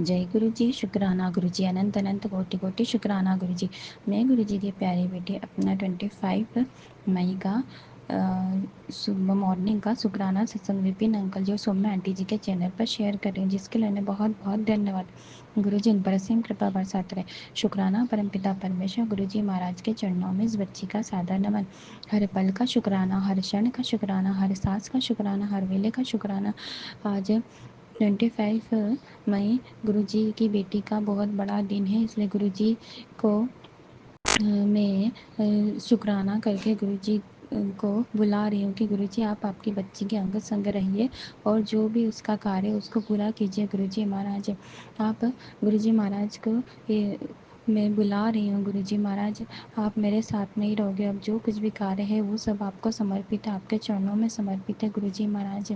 जय गुरु जी, शुक्राना गुरु जी, अनंत अनंत कोटि कोटि शुक्राना गुरु जी। मैं गुरु जी की प्यारी बेटी अपना 25 मई का सुबह मॉर्निंग का शुक्राना सत्संग विपिन अंकल जी और सौम्या आंटी जी के चैनल पर शेयर कर रही हूँ, जिसके लिए उन्हें बहुत बहुत धन्यवाद। गुरु जी उन पर असीम कृपा बरसाते रहे। शुक्राना परमपिता परमेश्वर गुरु जी महाराज के चरणों में इस बच्ची का सादर नमन। हर पल का शुक्राना, हर क्षण का शुक्राना, हर सांस का शुक्राना, हर वेले का शुक्राना। आज 25 मई गुरु जी की बेटी का बहुत बड़ा दिन है, इसलिए गुरु जी को मैं शुक्राना करके गुरु जी को बुला रही हूँ कि गुरु जी आप आपकी बच्ची के अंग संग रहिए और जो भी उसका कार्य है उसको पूरा कीजिए। गुरु जी महाराज आप गुरु जी महाराज को मैं बुला रही हूँ। गुरु जी महाराज आप मेरे साथ में ही रहोगे। अब जो कुछ भी कार्य है वो सब आपको समर्पित है, आपके चरणों में समर्पित है। गुरु जी महाराज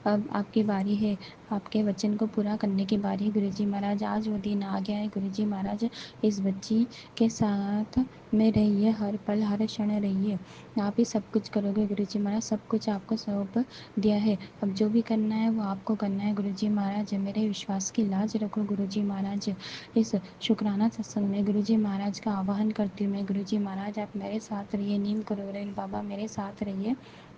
अब आपकी बारी है, आपके वचन को पूरा करने की बारी है। गुरु जी महाराज आज वो दिन आ गया है। गुरु जी महाराज इस बच्ची के साथ में रहिए, हर पल हर क्षण रहिए। आप ही सब कुछ करोगे गुरु जी महाराज, सब कुछ आपको सौंप दिया है। अब जो भी करना है वो आपको करना है। गुरु जी महाराज मेरे विश्वास की लाज रखो। गुरु जी महाराज इस शुक्राना सत्संग में गुरु जी महाराज का आवाहन करती हूँ मैं। गुरु जी महाराज आप मेरे साथ रहिए, नीम करो रे बाबा मेरे साथ रहिए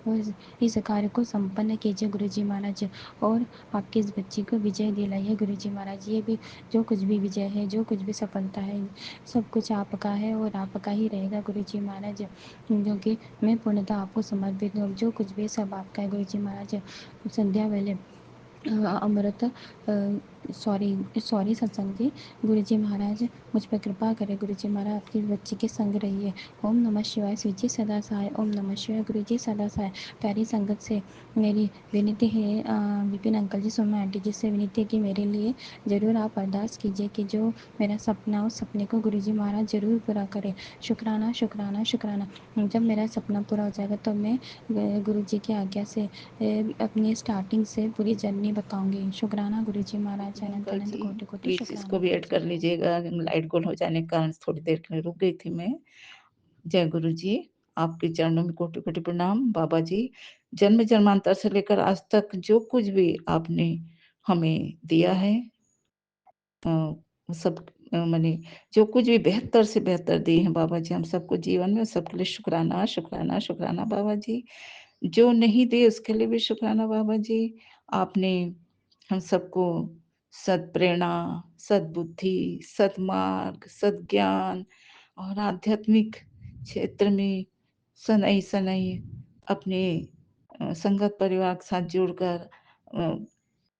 और इस कार्य को संपन्न कीजिए गुरु जी महाराज, और आपकी इस बच्ची को विजय दिलाइए गुरु जी महाराज। ये भी जो कुछ भी विजय है, जो कुछ भी सफलता है, सब कुछ आपका है और आपका ही रहेगा गुरु जी महाराज, क्योंकि मैं पूर्णतः आपको समर्पित हूँ। जो कुछ भी सब आपका है गुरु जी महाराज। संध्या वेले अमृत सॉरी सॉरी सत्संग जी, गुरु जी महाराज मुझ पर कृपा करें। गुरु जी महाराज आपकी बच्ची के संग रहिए। ओम नमः शिवाय स्वीट जी सदा सहाय। ओम नमः शिवाय गुरु जी सदा सहाय। प्यारी संगत से मेरी विनती है, विपिन अंकल जी सौम्या आंटी जी से विनती है कि मेरे लिए ज़रूर आप अरदास कीजिए कि जो मेरा सपना उस सपने को गुरु जी महाराज ज़रूर पूरा करें। शुक्राना शुक्राना शुक्राना। जब मेरा सपना पूरा हो जाएगा तो मैं गुरु जी की आज्ञा से अपनी स्टार्टिंग से पूरी जर्नी बताऊंगी। शुक्राना गुरु जी महाराज, अनंत अंकल अनंत जी, कोटि कोटि प्लीज़ इसको शुक्राना भी गुरु ऐड जी कर महाराज। लीजिएगा। लाइट गुल हो जाने के कारण थोड़ी देर के लिए रुक गई थी मैं। जय गुरु जी, आपके चरणों में कोटि-कोटि प्रणाम। बाबा जी, जन्म-जन्मांतर से लेकर आज तक जो कुछ भी आपने हमें दिया है, सब माने जो कुछ भी बेहतर से बेहतर दिए हैं बाबा जी हम सबको जीवन में, सबके लिए शुक्राना, शुक्राना, शुक्राना बाबा जी। जो नहीं दिए उसके लिए भी शुक्राना बाबा जी। आपने हम सबको सद्प्रेरणा, सद्बुद्धि, सद्मार्ग, सद्ज्ञान और आध्यात्मिक क्षेत्र में सनई-सनई अपने संगत परिवार के साथ जुड़कर अ,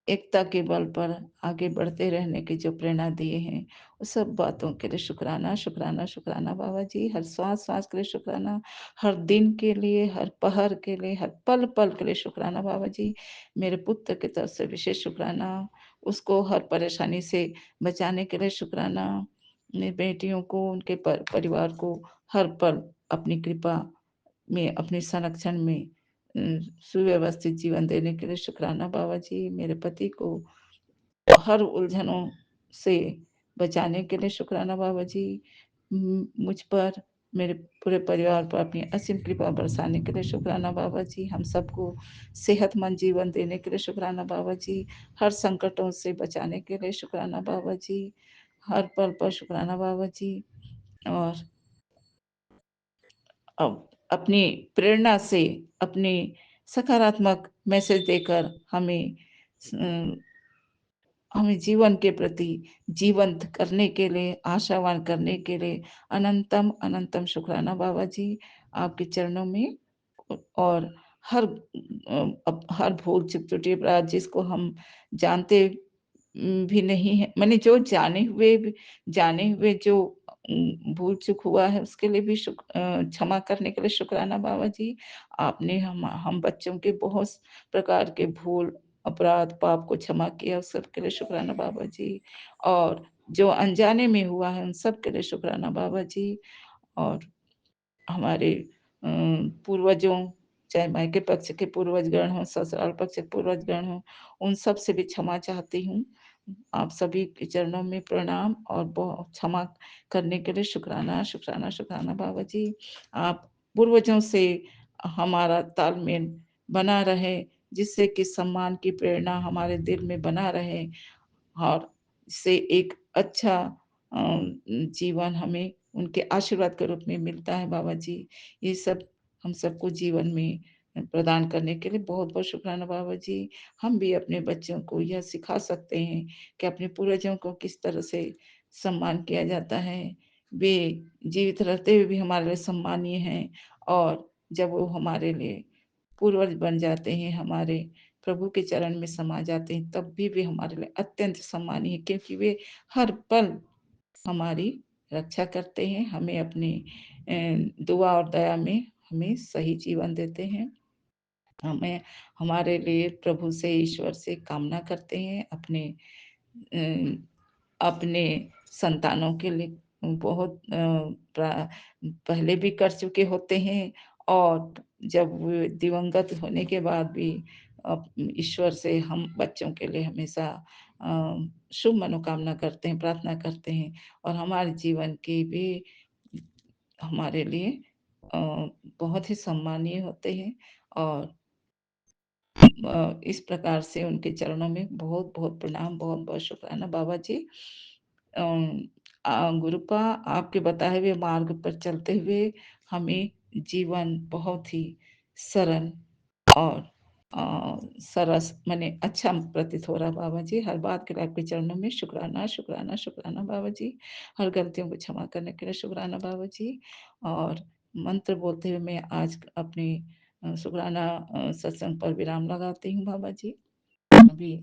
एकता के बल पर आगे बढ़ते रहने की जो प्रेरणा दिए हैं, वो सब बातों के लिए शुक्राना, शुक्राना, शुक्राना बाबा जी। हर श्वास-श्वास के लिए शुक्राना, हर दिन के लिए, हर पहर के लिए, हर पल-पल के लिए शुक्राना बाबा जी। मेरे पुत्र की तरफ से विशेष शुक्राना, उसको हर परेशानी से बचाने के लिए शुक्राना। मेरी बेटियों को, उनके परिवार को हर पल अपनी कृपा में, अपने संरक्षण में सुव्यवस्थित जीवन देने के लिए शुक्राना बाबा जी। मेरे पति को हर उलझनों से बचाने के लिए शुक्राना बाबा जी। मुझ पर, मेरे पूरे परिवार पर अपनी असीम कृपा बरसाने के लिए शुक्राना बाबा जी। हम सबको सेहतमंद जीवन देने के लिए शुक्राना बाबा जी। हर संकटों से बचाने के लिए शुक्राना बाबा जी। हर पल पर शुक्राना बाबा जी। और अपनी प्रेरणा से, अपने सकारात्मक मैसेज देकर हमें जीवन के प्रति जीवंत करने के लिए, आशावान करने के लिए अनंतम अनंतम शुक्राना बाबा जी। आपके चरणों में और हर भूल चूक त्रुटि अपराध जिसको हम जानते भी नहीं है, माने जो जाने हुए जो भूल चूक हुआ है उसके लिए भी क्षमा करने के लिए शुक्राना बाबा जी। आपने हम बच्चों के बहुत प्रकार के भूल, अपराध, पाप को क्षमा किया, उस सब के लिए शुक्राना बाबा जी। और जो अनजाने में हुआ है उन सब के लिए शुक्राना बाबा जी। और हमारे पूर्वजों, चाहे मायके पक्ष के पूर्वजगण हों, ससुराल पक्ष के पूर्वजगण हों, उन सब से भी क्षमा चाहती हूँ। आप सभी के चरणों में प्रणाम और क्षमा करने के लिए शुक्राना, शुक्राना, शुक्राना बाबा जी। आप पूर्वजों से हमारा तालमेल बना रहे, जिससे कि सम्मान की प्रेरणा हमारे दिल में बना रहे। और से एक अच्छा जीवन हमें उनके आशीर्वाद के रूप में मिलता है बाबा जी। ये सब हम सबको जीवन में प्रदान करने के लिए बहुत-बहुत शुक्राना बाबा जी। हम भी अपने बच्चों को यह सिखा सकते हैं कि अपने पूर्वजों को किस तरह से सम्मान किया जाता है। वे जीवित रहते हुए भी हमारे लिए सम्मानीय हैं और जब वो हमारे लिए पूर्वज बन जाते हैं, हमारे प्रभु के चरण में समा जाते हैं, तब भी वे हमारे लिए अत्यंत सम्मानीय हैं क्योंकि वे हर पल हमारी रक्षा करते हैं, हमें अपनी दुआ और दया में हमें सही जीवन देते हैं। हमें हमारे लिए प्रभु से, ईश्वर से कामना करते हैं, अपने संतानों के लिए बहुत प्रा पहले भी कर चुके होते हैं और जब वो दिवंगत होने के बाद भी ईश्वर से हम बच्चों के लिए हमेशा शुभ मनोकामना करते हैं, प्रार्थना करते हैं और हमारे जीवन की भी हमारे लिए अ, बहुत ही सम्मानीय होते हैं और इस प्रकार से उनके चरणों में बहुत-बहुत प्रणाम, बहुत-बहुत शुकराना बाबा जी। अम, गुरुपा आपके बताए हुए मार्ग पर चलते हुए हमें जीवन बहुत ही सरल और सरस माने अच्छा प्रतीत हो रहा है बाबा जी। हर बात के लिए आपके चरणों में शुकराना, शुकराना, शुकराना बाबा जी। हर गलतियों को क्षमा करने के लिए शुकराना बाबा जी। और मंत्र बोलते हुए मैं आज अपनी शुकराना सत्संग पर विराम लगाती हूँ बाबा जी। अभी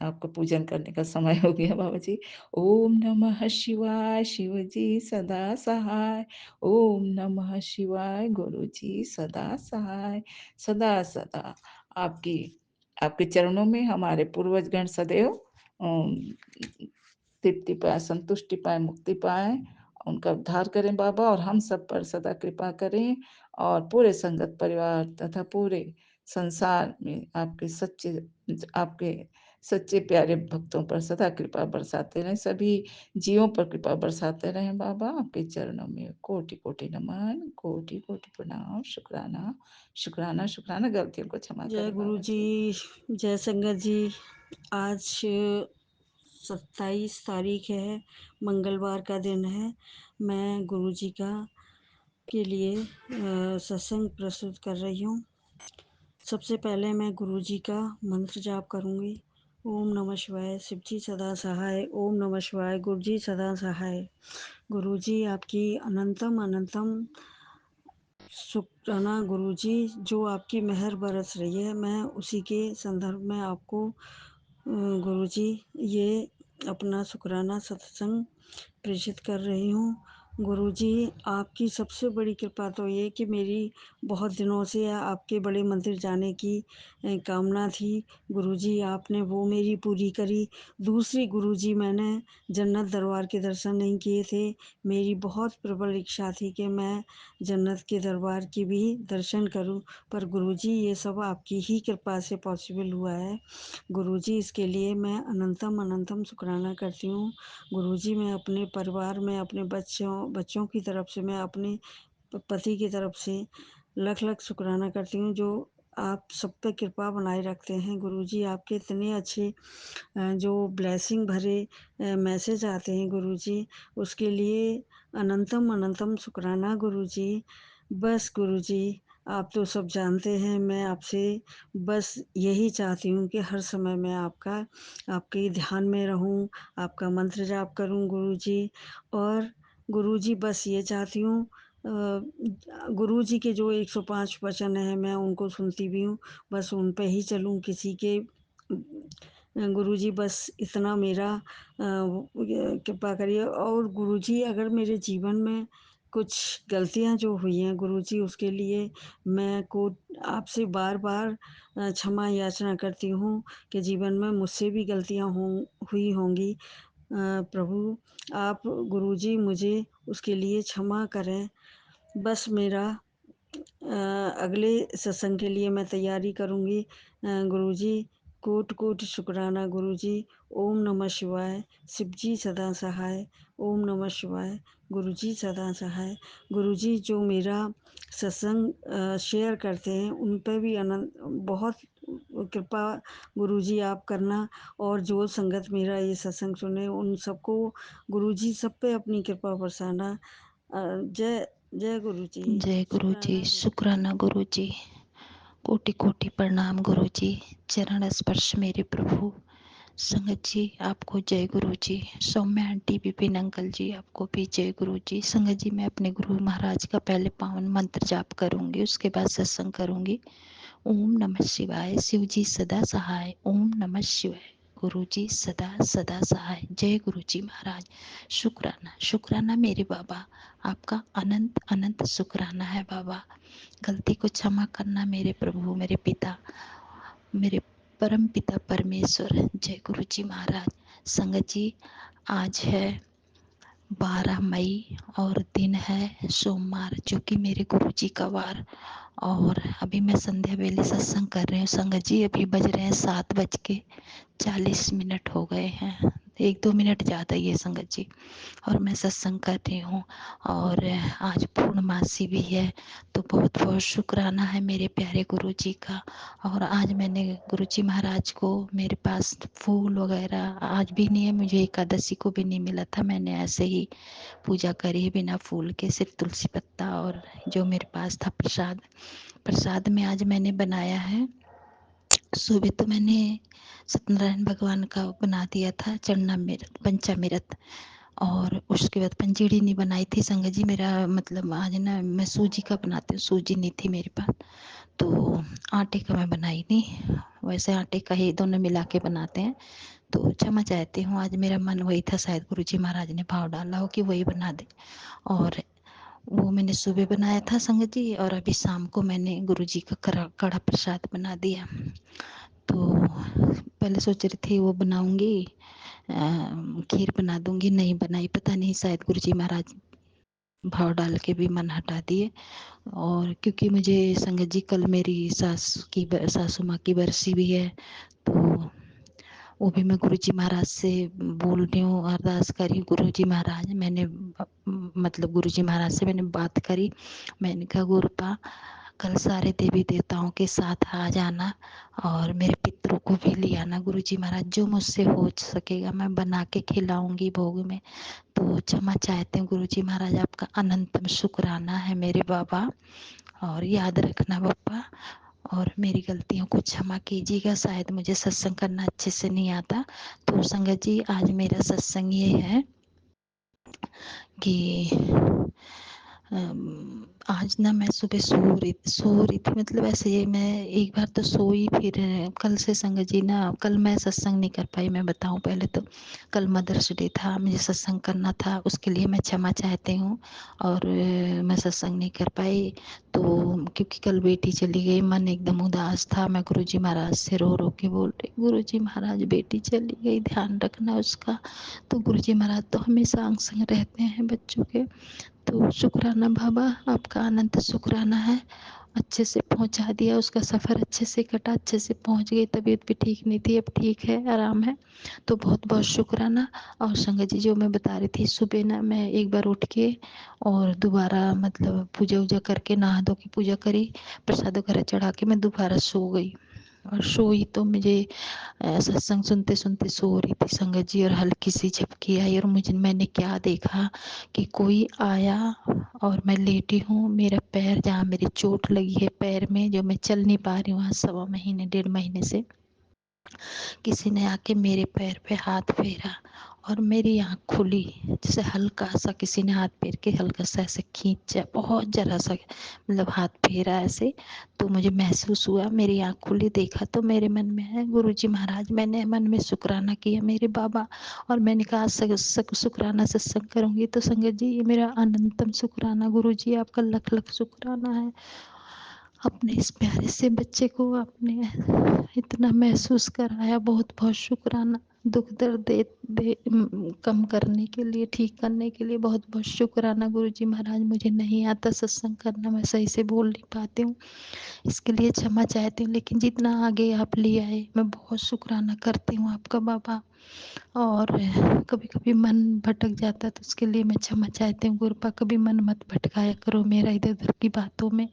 आपका पूजन करने का समय हो गया बाबा जी। ओम नमः शिवाय, शिव जी सदा सहाय। ओम नमः शिवाय, गुरु जी सदा सहाय। सदा-सदा आपकी आपके चरणों में हमारे पूर्वजगण सदैव अम, तृप्ति पाएँ, संतुष्टि पाएँ, मुक्ति पाएँ, उनका उद्धार करें बाबा और हम सब पर सदा कृपा करें और पूरे संगत परिवार तथा पूरे संसार में आपके सच्चे प्यारे भक्तों पर सदा कृपा बरसाते रहें, सभी जीवों पर कृपा बरसाते रहें बाबा, आपके चरणों में कोटि-कोटि नमन, कोटि-कोटि प्रणाम, शुकराना, शुकराना, शुकराना, गलतियों को क्षमा जय करें गुरु बाबा जी, जी। जय संगत जी। आज 27 तारीख है, मंगलवार का दिन है। मैं गुरु जी का के लिए सत्संग प्रस्तुत कर रही हूँ। सबसे पहले मैं गुरु जी का मंत्र जाप करूँगी। ओम नमः शिवाय, शिव जी सदा सहाय। ओम नमः शिवाय, गुरु जी सदा सहाय। गुरु जी आपकी अनंतम अनंतम शुक्राना गुरुजी, जो आपकी मेहर बरस रही है, मैं उसी के संदर्भ में आपको गुरुजी ये अपना शुक्राना सत्संग प्रेषित कर रही हूँ। गुरुजी, आपकी सबसे बड़ी कृपा तो ये कि मेरी बहुत दिनों से आपके बड़े मंदिर जाने की कामना थी। गुरुजी, आपने वो मेरी पूरी करी। दूसरी गुरुजी, मैंने जन्नत दरबार के दर्शन नहीं किए थे। मेरी बहुत प्रबल इच्छा थी कि मैं जन्नत के दरबार की भी दर्शन करूं, पर गुरुजी ये सब आपकी ही कृपा से पॉसिबल हुआ है। गुरुजी, इसके लिए मैं अनंतम अनंतम शुक्राना करती हूँ। गुरुजी, मैं अपने परिवार में अपने बच्चों बच्चों की तरफ से, मैं अपने पति की तरफ से लख लख शुक्राना करती हूँ, जो आप सब पे कृपा बनाए रखते हैं। गुरुजी, आपके इतने अच्छे जो ब्लेसिंग भरे मैसेज आते हैं गुरुजी, उसके लिए अनंतम अनंतम शुक्राना गुरुजी। बस गुरुजी, आप तो सब जानते हैं, मैं आपसे बस यही चाहती हूँ कि हर समय मैं आपके ध्यान में रहूँ, आपका मंत्र जाप करूँ गुरुजी। और गुरुजी, बस ये चाहती हूँ गुरुजी के जो 105 वचन हैं, मैं उनको सुनती भी हूँ, बस उन पे ही चलूँ, किसी के गुरुजी, बस इतना मेरा कृपा करिए। और गुरुजी, अगर मेरे जीवन में कुछ गलतियाँ जो हुई हैं गुरुजी, उसके लिए मैं को आपसे बार-बार क्षमा याचना करती हूँ कि जीवन में मुझसे भी गलतियाँ हुई होंगी। प्रभु, आप गुरुजी मुझे उसके लिए क्षमा करें। बस मेरा अगले सत्संग के लिए मैं तैयारी करूँगी। गुरुजी, कोट शुक्राना गुरुजी। ओम नमः शिवाय। शिवजी सदा सहाय। ओम नमः शिवाय। गुरुजी सदा सहाय। गुरुजी जो मेरा सत्संग शेयर करते हैं उन पे भी बहुत कृपा गुरुजी आप करना, और जो संगत मेरा ये सत्संग सुने उन सबको गुरुजी सब पे अपनी कृपा बरसाना। जय जय गुरुजी। जय गुरुजी, शुक्राना गुरुजी। शुक्राना गुरुजी, कोटि कोटि प्रणाम गुरुजी, चरण स्पर्श मेरे प्रभु। संगत जी आपको जय गुरु जी। सौम्या आंटी, विपिन अंकल जी आपको भी जय गुरु जी। संगत जी मैं अपने गुरु महाराज का पहले पावन मंत्र जाप करूंगी, उसके बाद सत्संग करूंगी। ओम नमः शिवाय। शिव जी सदा सहाय। ओम नमः शिवाय। गुरु जी सदा सदा सहाय। जय गुरु जी महाराज। शुक्राना शुक्राना मेरे बाबा, आपका अनंत अनंत शुक्राना है बाबा। गलती को क्षमा करना मेरे प्रभु, मेरे पिता, मेरे परम पिता परमेश्वर। जय गुरु जी महाराज। संगत जी आज है 12 मई और दिन है सोमवार, जो कि मेरे गुरु जी का वार। और अभी मैं संध्या वेले सत्संग कर रही हूँ संगत जी। अभी बज रहे हैं 7:40 हो गए हैं, 1-2 मिनट ज़्यादा ही है संगत जी। और मैं सत्संग कर रही हूँ। और आज पूर्णमासी भी है, तो बहुत बहुत शुक्राना है मेरे प्यारे गुरु जी का। और आज मैंने गुरु जी महाराज को, मेरे पास फूल वगैरह आज भी नहीं है, मुझे एकादशी को भी नहीं मिला था। मैंने ऐसे ही पूजा करी है बिना फूल के, सिर्फ तुलसी पत्ता और जो मेरे पास था प्रसाद। प्रसाद में आज मैंने बनाया है, सुबह तो मैंने सत्यनारायण भगवान का बना दिया था चरणामृत, पंचामृत। और उसके बाद पंजीरी नहीं बनाई थी संगत जी। मेरा मतलब आज ना मैं सूजी का बनाती हूँ, सूजी नहीं थी मेरे पास, तो आटे का मैं बनाई नहीं। वैसे आटे का ही दोनों मिला के बनाते हैं। तो क्षमा चाहती हूँ, आज मेरा मन वही था, शायद गुरु जी महाराज ने भाव डाला हो कि वही बना दे। और वो मैंने सुबह बनाया था संगत जी, और अभी शाम को मैंने गुरु जी का कड़ा प्रसाद बना दिया। तो पहले सोच रही थी वो बनाऊंगी, खीर बना दूंगी, नहीं बनाई। पता नहीं शायद गुरु जी महाराज भाव डाल के भी मन हटा दिए। और क्योंकि मुझे संगत जी कल मेरी सासू माँ की बरसी भी है, तो वो भी मैं गुरु जी महाराज से बोल रही हूँ, अरदास करी। गुरु जी महाराज मैंने मतलब गुरु जी महाराज से मैंने बात करी। मैंने कहा गुरुपा कल सारे देवी देवताओं के साथ आ जाना और मेरे पितरों को भी ले आना। गुरु जी महाराज जो मुझसे हो सकेगा मैं बना के खिलाऊंगी भोग में। तो क्षमा चाहते हैं गुरु जी महाराज, आपका अनंतम शुक्राना है मेरे बाबा। और याद रखना बाबा, और मेरी गलतियों को क्षमा कीजिएगा। शायद मुझे सत्संग करना अच्छे से नहीं आता। तो संगत जी आज मेरा सत्संग ये है कि आज ना मैं सुबह सो रही थी, मतलब ऐसे ही मैं एक बार तो सोई, फिर कल से संगत जी ना, कल मैं सत्संग नहीं कर पाई। मैं बताऊं पहले तो कल मदर्स डे था, मुझे सत्संग करना था, उसके लिए मैं क्षमा चाहती हूँ। और मैं सत्संग नहीं कर पाई, तो क्योंकि कल बेटी चली गई, मन एकदम उदास था। मैं गुरु जी महाराज से रो रो के बोल रही, गुरु जी महाराज बेटी चली गई, ध्यान रखना उसका। तो गुरु जी महाराज तो हमेशा अंग संग रहते हैं बच्चों के। तो शुक्राना बाबा, आपका अनंत शुक्राना है। अच्छे से पहुंचा दिया, उसका सफ़र अच्छे से कटा, अच्छे से पहुंच गई। तबीयत भी ठीक नहीं थी, अब ठीक है, आराम है। तो बहुत बहुत शुक्राना। और संगत जी जो मैं बता रही थी, सुबह ना मैं एक बार उठ के और दोबारा मतलब पूजा वूजा करके नहा धो के पूजा करी, प्रसाद वगैरह चढ़ा के मैं दोबारा सो गई। और सोई तो मुझे सत्संग सुनते सुनते सो रही थी संगत जी, और हल्की सी झपकी आई और मैंने क्या देखा कि कोई आया और मैं लेटी हूँ। मेरा पैर, जहाँ मेरी चोट लगी है पैर में, जो मैं चल नहीं पा रही हूँ आज 1.25 महीने 1.5 महीने से, किसी ने आके मेरे पैर पे हाथ फेरा और मेरी आँख खुली। जैसे हल्का सा किसी ने हाथ फेर के हल्का सा ऐसे खींचा, बहुत जरा सा मतलब हाथ फेरा ऐसे, तो मुझे महसूस हुआ, मेरी आँख खुली, देखा तो मेरे मन में है गुरु जी महाराज। मैंने मन में शुक्राना किया मेरे बाबा, और मैंने कहा शुक्राना सत्संग करूँगी। तो संगत जी ये मेरा अनंतम शुक्राना, गुरु जी आपका लख लख शुक्राना है। अपने इस प्यारे से बच्चे को आपने इतना महसूस कराया, बहुत बहुत शुक्राना। दुख दर्द कम करने के लिए, ठीक करने के लिए बहुत बहुत शुक्राना गुरुजी महाराज। मुझे नहीं आता सत्संग करना, मैं सही से बोल नहीं पाती हूँ, इसके लिए क्षमा चाहती हूँ। लेकिन जितना आगे आप ले आए, मैं बहुत शुक्राना करती हूँ आपका बाबा। और कभी कभी मन भटक जाता है तो उसके लिए मैं क्षमा चाहती हूँ। गुरुपा कभी मन मत भटकाया करो मेरा इधर उधर की बातों में,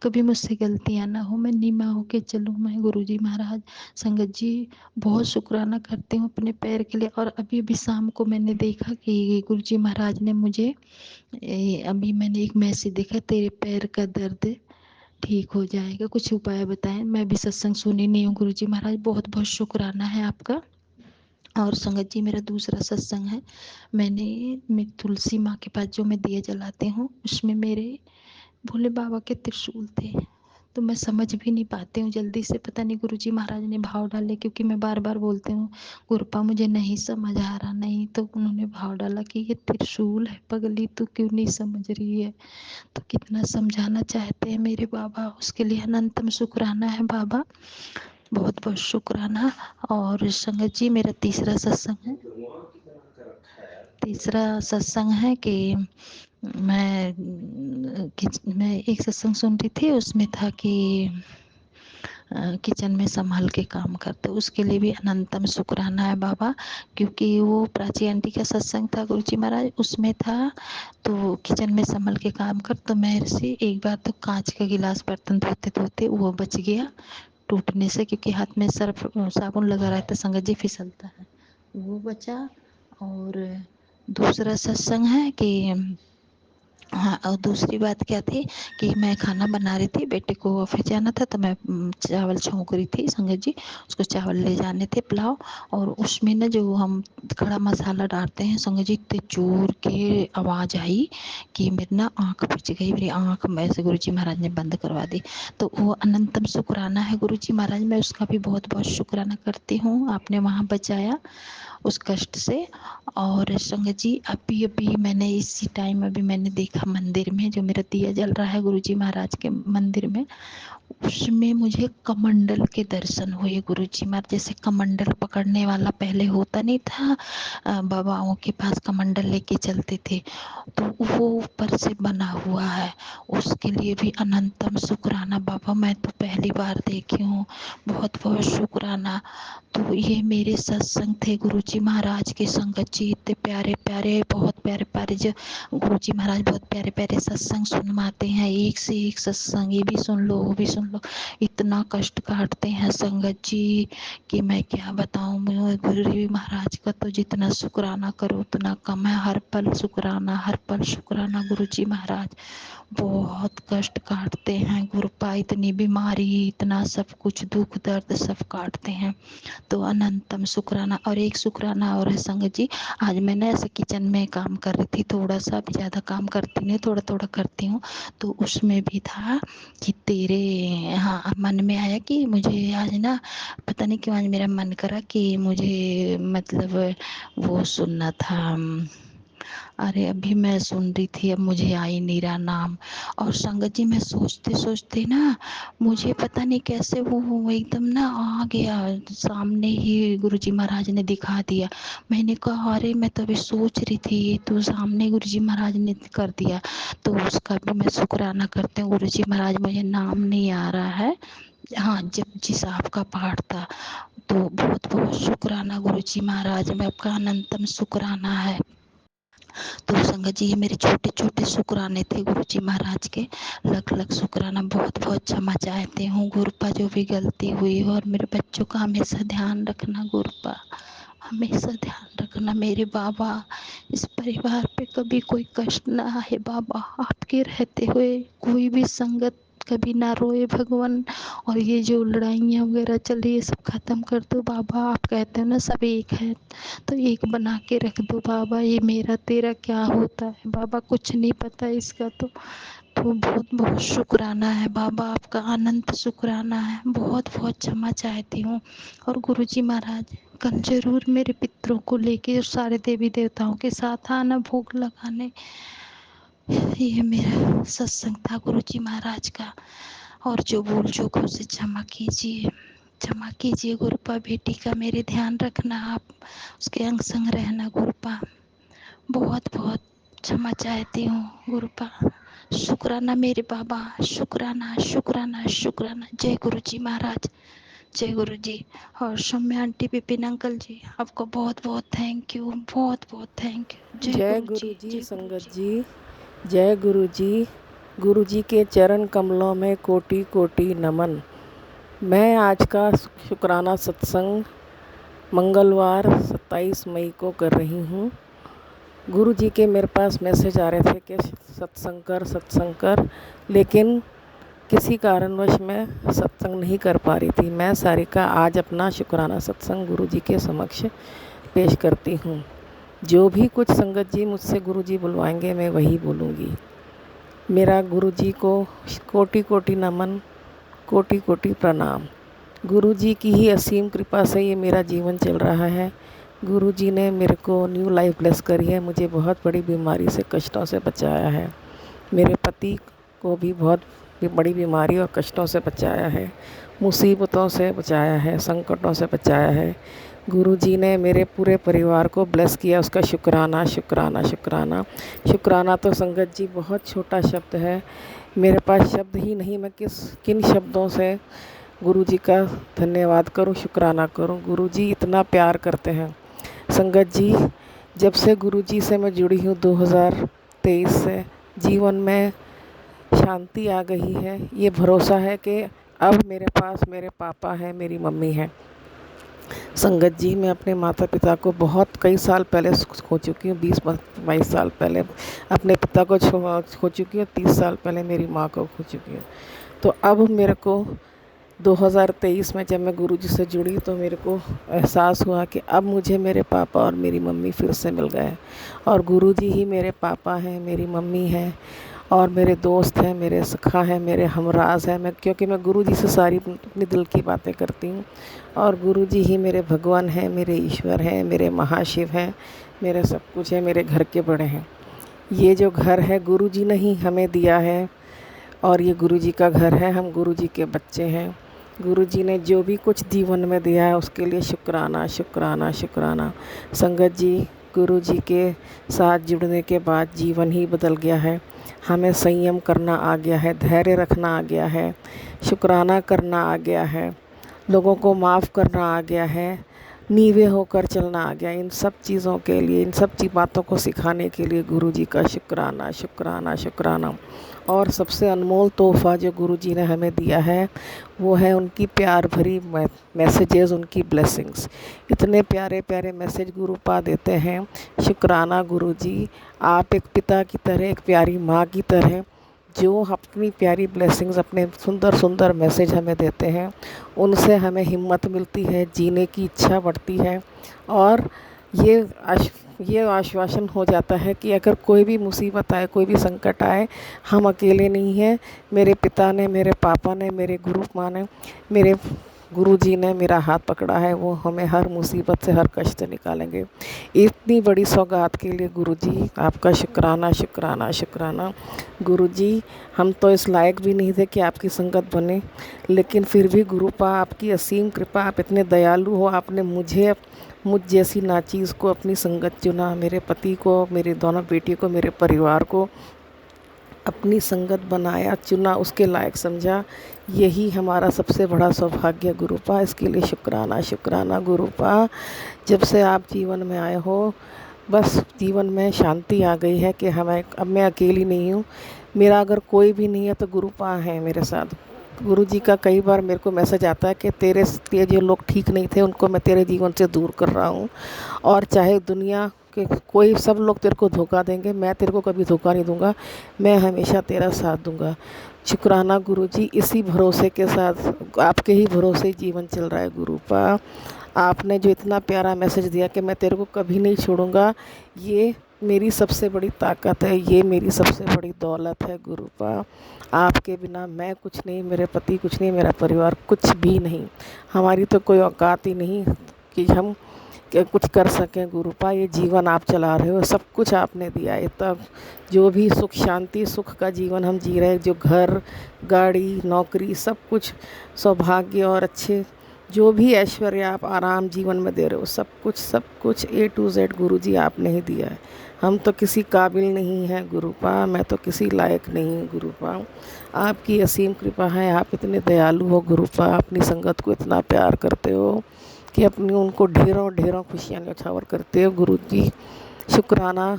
कभी मुझसे गलतियाँ ना हो, मैं नीमा होके चलूँ मैं। गुरुजी महाराज, संगत जी, बहुत शुक्राना करती हूँ अपने पैर के लिए। और अभी अभी शाम को मैंने देखा कि गुरुजी महाराज ने मुझे अभी मैंने एक मैसेज देखा, तेरे पैर का दर्द ठीक हो जाएगा, कुछ उपाय बताएं। मैं भी सत्संग सुनी नहीं हूँ गुरुजी महाराज, बहुत बहुत शुक्राना है आपका। और संगत जी, मेरा दूसरा सत्संग है, मैं तुलसी माँ के पास जो मैं दिए जलाती हूँ, उसमें मेरे भोले बाबा के त्रिशूल थे। तो मैं समझ भी नहीं पाती हूँ जल्दी से, पता नहीं गुरुजी महाराज ने भाव डाले, क्योंकि मैं बार बार बोलती हूँ गुरुपा मुझे नहीं समझ आ रहा, नहीं तो उन्होंने भाव डाला कि ये त्रिशूल है पगली, तू क्यों नहीं समझ रही है। तो कितना समझाना चाहते हैं मेरे बाबा, उसके लिए अनंतम शुक्राना है बाबा, बहुत बहुत शुक्राना। और संगत जी, मेरा तीसरा सत्संग है कि मैं एक सत्संग सुन रही थी, उसमें था कि किचन में संभाल के काम करते, उसके लिए भी अनंतम शुक्राना है बाबा। क्योंकि वो प्राची आंटी का सत्संग था गुरुजी महाराज, उसमें था तो किचन में संभल के काम कर, तो मेरे से एक बार तो कांच का गिलास बर्तन धोते धोते वो बच गया टूटने से, क्योंकि हाथ में सर्फ साबुन लगा रहता, संगत जी फिसलता है, वो बचा। और दूसरा सत्संग है कि हाँ, और दूसरी बात क्या थी कि मैं खाना बना रही थी, बेटे को ऑफिस जाना था, तो मैं चावल छौंक रही थी संगत जी, उसको चावल ले जाने थे पुलाव। और उसमें ना जो हम खड़ा मसाला डालते हैं संगत जी, इतने जोर के आवाज़ आई कि मेरी ना आँख पिच गई, मेरी आँख में से गुरुजी महाराज ने बंद करवा दी। तो वो अनंतम शुक्राना है गुरुजी महाराज, मैं उसका भी बहुत बहुत शुक्राना करती हूँ, आपने वहाँ बचाया उस कष्ट से। और संगत जी, अभी अभी मैंने इसी टाइम अभी मैंने देखा मंदिर में, जो मेरा दिया जल रहा है गुरुजी महाराज के मंदिर में, उसमें मुझे कमंडल के दर्शन हुए गुरुजी महाराज। जैसे कमंडल पकड़ने वाला पहले होता नहीं था, बाबाओं के पास कमंडल लेके चलते थे, तो वो ऊपर से बना हुआ है, उसके लिए भी अनंतम शुक्राना बाबा, मैं तो पहली बार देखी हूँ, बहुत बहुत शुक्राना। तो ये मेरे सत्संग थे गुरुजी महाराज के, संगत जी इतने प्यारे प्यारे, बहुत प्यारे प्यारे, जो गुरुजी महाराज बहुत प्यारे प्यारे सत्संग सुनवाते हैं, एक से एक सत्संग, ये भी सुन लो वो भी सुन लो, इतना कष्ट काटते हैं संगत जी कि मैं क्या बताऊँ। गुरुजी महाराज का तो जितना शुक्राना करो उतना कम है, हर पल शुक्राना, हर पल शुक्राना गुरुजी महाराज, बहुत कष्ट काटते हैं गुरुपा, इतनी बीमारी, इतना सब कुछ दुख दर्द सब काटते हैं। तो अनंतम शुक्राना। और एक शुक्राना और है संगत जी, आज मैं ना ऐसे किचन में काम कर रही थी, थोड़ा सा, ज़्यादा काम करती नहीं, थोड़ा थोड़ा करती हूँ, तो उसमें भी था कि तेरे, हाँ, मन में आया कि मुझे आज ना, पता नहीं क्यों आज मेरा मन करा कि मुझे मतलब वो सुनना था, अरे अभी मैं सुन रही थी, अब मुझे आ ही नहीं रहा नाम। और संगत जी, मैं सोचते सोचते ना, मुझे पता नहीं कैसे वो एकदम ना आ गया, सामने ही गुरुजी महाराज ने दिखा दिया। मैंने कहा अरे मैं तो अभी सोच रही थी, तो सामने गुरुजी महाराज ने कर दिया। तो उसका भी मैं शुक्राना करती हूँ गुरुजी महाराज, मुझे नाम नहीं आ रहा है, हाँ, जपजी साहब का पाठ था। तो बहुत बहुत शुक्राना गुरुजी महाराज, मैं आपका अनंतम शुक्राना है। तो संगत जी, ये मेरे छोटे छोटे शुक्राने थे गुरुजी महाराज के, लख लख शुक्राना, बहुत बहुत क्षमा चाहती हूँ गुरुपा, जो भी गलती हुई हो। और मेरे बच्चों का हमेशा ध्यान रखना गुरुपा, हमेशा ध्यान रखना मेरे बाबा, इस परिवार पे कभी कोई कष्ट ना आए बाबा, आपके रहते हुए कोई भी संगत कभी ना रोए भगवान। और ये जो लड़ाइयाँ वगैरह चल रही है सब खत्म कर दो बाबा, आप कहते हो ना सब एक है, तो एक बना के रख दो बाबा। ये मेरा तेरा क्या होता है बाबा, कुछ नहीं पता इसका। तो बहुत बहुत शुक्राना है बाबा, आपका अनंत शुक्राना है, बहुत बहुत क्षमा चाहती हूँ। और गुरुजी महाराज, कल जरूर मेरे पितरों को लेके और सारे देवी देवताओं के साथ आना भोग लगाने। ये मेरा सत्संग था गुरुजी महाराज का। और जो भूल चूक हो उसे क्षमा कीजिए गुरुपा। बेटी का मेरे ध्यान रखना, आप उसके अंग संग रहना गुरुपा। बहुत बहुत क्षमा चाहती हूँ गुरुपा। शुक्राना मेरे बाबा, शुक्राना शुक्राना शुक्राना। जय गुरु जी महाराज, जय गुरु जी। और सौम्या आंटी, विपिन अंकल जी, आपको बहुत बहुत थैंक यू, बहुत बहुत थैंक यू। जय जय गुरु गुरु जी, जी, जय गुरु संगत जी। जी, जय गुरु जी। गुरु जी के चरण कमलों में कोटि कोटि नमन। मैं आज का शुक्राना सत्संग मंगलवार 27 मई को कर रही हूँ। गुरु जी के मेरे पास मैसेज आ रहे थे कि सत्संग कर, लेकिन किसी कारणवश मैं सत्संग नहीं कर पा रही थी। मैं सारिका आज अपना शुक्राना सत्संग गुरु जी के समक्ष पेश करती हूँ। जो भी कुछ संगत जी मुझसे गुरु जी बुलवाएंगे मैं वही बोलूँगी। मेरा गुरु जी को कोटि कोटि नमन, कोटि कोटि प्रणाम। गुरु जी की ही असीम कृपा से ये मेरा जीवन चल रहा है। गुरु जी ने मेरे को न्यू लाइफ ब्लेस करी है, मुझे बहुत बड़ी बीमारी से, कष्टों से बचाया है। मेरे पति को भी बहुत बड़ी बीमारी और कष्टों से बचाया है, मुसीबतों से बचाया है, संकटों से बचाया है। गुरु जी ने मेरे पूरे परिवार को ब्लेस किया, उसका शुक्राना शुक्राना शुक्राना। शुक्राना तो संगत जी बहुत छोटा शब्द है, मेरे पास शब्द ही नहीं, मैं किन शब्दों से गुरु जी का धन्यवाद करूं, शुक्राना करूं। गुरु जी इतना प्यार करते हैं। संगत जी, जब से गुरु जी से मैं जुड़ी हूँ 2023 से, जीवन में शांति आ गई है। ये भरोसा है कि अब मेरे पास मेरे पापा हैं, मेरी मम्मी है। संगत जी, मैं अपने माता पिता को बहुत कई साल पहले खो चुकी हूँ, 20-22 साल पहले अपने पिता को खो चुकी हूँ, 30 साल पहले मेरी माँ को खो चुकी हूँ। तो अब मेरे को 2023 में जब मैं गुरु जी से जुड़ी तो मेरे को एहसास हुआ कि अब मुझे मेरे पापा और मेरी मम्मी फिर से मिल गए, और गुरु जी ही मेरे पापा हैं, मेरी मम्मी हैं, और मेरे दोस्त हैं, मेरे सखा हैं, मेरे हमराज हैं। क्योंकि मैं गुरु जी से सारी अपनी दिल की बातें करती हूँ, और गुरु जी ही मेरे भगवान हैं, मेरे ईश्वर हैं, मेरे महाशिव हैं, मेरे सब कुछ है, मेरे घर के बड़े हैं। ये जो घर है गुरु जी ने ही हमें दिया है, और ये गुरु जी का घर है, हम गुरु जी के बच्चे हैं। गुरु जी ने जो भी कुछ जीवन में दिया है उसके लिए शुक्राना शुक्राना शुक्राना। संगत जी, गुरु जी के साथ जुड़ने के बाद जीवन ही बदल गया है। हमें संयम करना आ गया है, धैर्य रखना आ गया है, शुक्राना करना आ गया है, लोगों को माफ़ करना आ गया है, नीवे होकर चलना आ गया। इन सब चीज़ों के लिए, इन सब बातों को सिखाने के लिए गुरु जी का शुक्राना शुक्राना शुक्राना। और सबसे अनमोल तोहफ़ा जो गुरु जी ने हमें दिया है वो है उनकी प्यार भरी मैसेजेस, उनकी ब्लेसिंग्स। इतने प्यारे प्यारे मैसेज गुरु पा देते हैं। शुक्राना गुरु जी, आप एक पिता की तरह, एक प्यारी माँ की तरह, जो अपनी प्यारी ब्लेसिंग्स, अपने सुंदर सुंदर मैसेज हमें देते हैं, उनसे हमें हिम्मत मिलती है, जीने की इच्छा बढ़ती है। और ये आश्वासन हो जाता है कि अगर कोई भी मुसीबत आए, कोई भी संकट आए, हम अकेले नहीं हैं। मेरे पिता ने, मेरे पापा ने, मेरे गुरु माँ ने, मेरे गुरु जी ने मेरा हाथ पकड़ा है, वो हमें हर मुसीबत से, हर कष्ट से निकालेंगे। इतनी बड़ी सौगात के लिए गुरु जी आपका शुक्राना शुक्राना शुक्राना। गुरु जी, हम तो इस लायक भी नहीं थे कि आपकी संगत बने, लेकिन फिर भी गुरुपा आपकी असीम कृपा, आप इतने दयालु हो, आपने मुझ जैसी नाचीज़ को अपनी संगत चुना, मेरे पति को, मेरे दोनों बेटियों को, मेरे परिवार को अपनी संगत बनाया, चुना, उसके लायक समझा। यही हमारा सबसे बड़ा सौभाग्य गुरुपा, इसके लिए शुक्राना शुक्राना गुरुपा। जब से आप जीवन में आए हो, बस जीवन में शांति आ गई है कि अब मैं अकेली नहीं हूँ। मेरा अगर कोई भी नहीं है तो गुरुपा है मेरे साथ। गुरु जी का कई बार मेरे को मैसेज आता है कि तेरे जो लोग ठीक नहीं थे उनको मैं तेरे जीवन से दूर कर रहा हूँ, और चाहे दुनिया के कोई सब लोग तेरे को धोखा देंगे, मैं तेरे को कभी धोखा नहीं दूंगा, मैं हमेशा तेरा साथ दूंगा। शुक्राना गुरु जी, इसी भरोसे के साथ, आपके ही भरोसे जीवन चल रहा है गुरुपा। आपने जो इतना प्यारा मैसेज दिया कि मैं तेरे को कभी नहीं छोड़ूंगा, ये मेरी सबसे बड़ी ताकत है, ये मेरी सबसे बड़ी दौलत है गुरुपा। आपके बिना मैं कुछ नहीं, मेरे पति कुछ नहीं, मेरा परिवार कुछ भी नहीं। हमारी तो कोई औकात ही नहीं कुछ कर सकें गुरुपा। ये जीवन आप चला रहे हो, सब कुछ आपने दिया है, तब जो भी सुख शांति सुख का जीवन हम जी रहे हैं, जो घर गाड़ी नौकरी सब कुछ सौभाग्य और अच्छे जो भी ऐश्वर्य आप आराम जीवन में दे रहे हो, सब कुछ A to Z गुरुजी आपने ही दिया है। हम तो किसी काबिल नहीं हैं गुरुपा, मैं तो किसी लायक नहीं हूँ गुरुपा। आपकी असीम कृपा है, आप इतने दयालु हो गुरुपा, अपनी संगत को इतना प्यार करते हो कि अपनी उनको ढेरों ढेरों खुशियाँ न्यौछावर करते हो गुरुजी। शुक्राना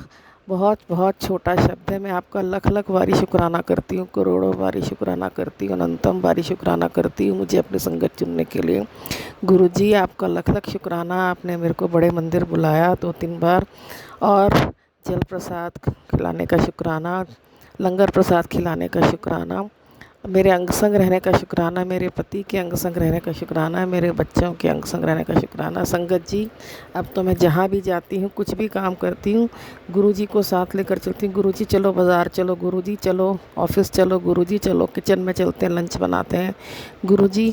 बहुत बहुत छोटा शब्द है, मैं आपका लख लख बारी शुक्राना करती हूँ, करोड़ों बारी शुक्राना करती हूँ, अनंतम बारी शुक्राना करती हूँ मुझे अपनी संगत चुनने के लिए। गुरुजी आपका लख लख शुक्राना, आपने मेरे को बड़े मंदिर बुलाया 2-3 बार, और जल प्रसाद खिलाने का शुक्राना, लंगर प्रसाद खिलाने का शुक्राना, मेरे अंग संग रहने का शुक्राना, मेरे पति के अंग संग रहने का शुक्राना, मेरे बच्चों के अंग संग रहने का शुक्राना। संगत जी, अब तो मैं जहाँ भी जाती हूँ कुछ भी काम करती हूँ गुरुजी को साथ लेकर चलती हूँ। गुरुजी चलो बाज़ार चलो, गुरुजी चलो ऑफिस चलो, गुरुजी चलो किचन में चलते हैं, लंच बनाते हैं। गुरुजी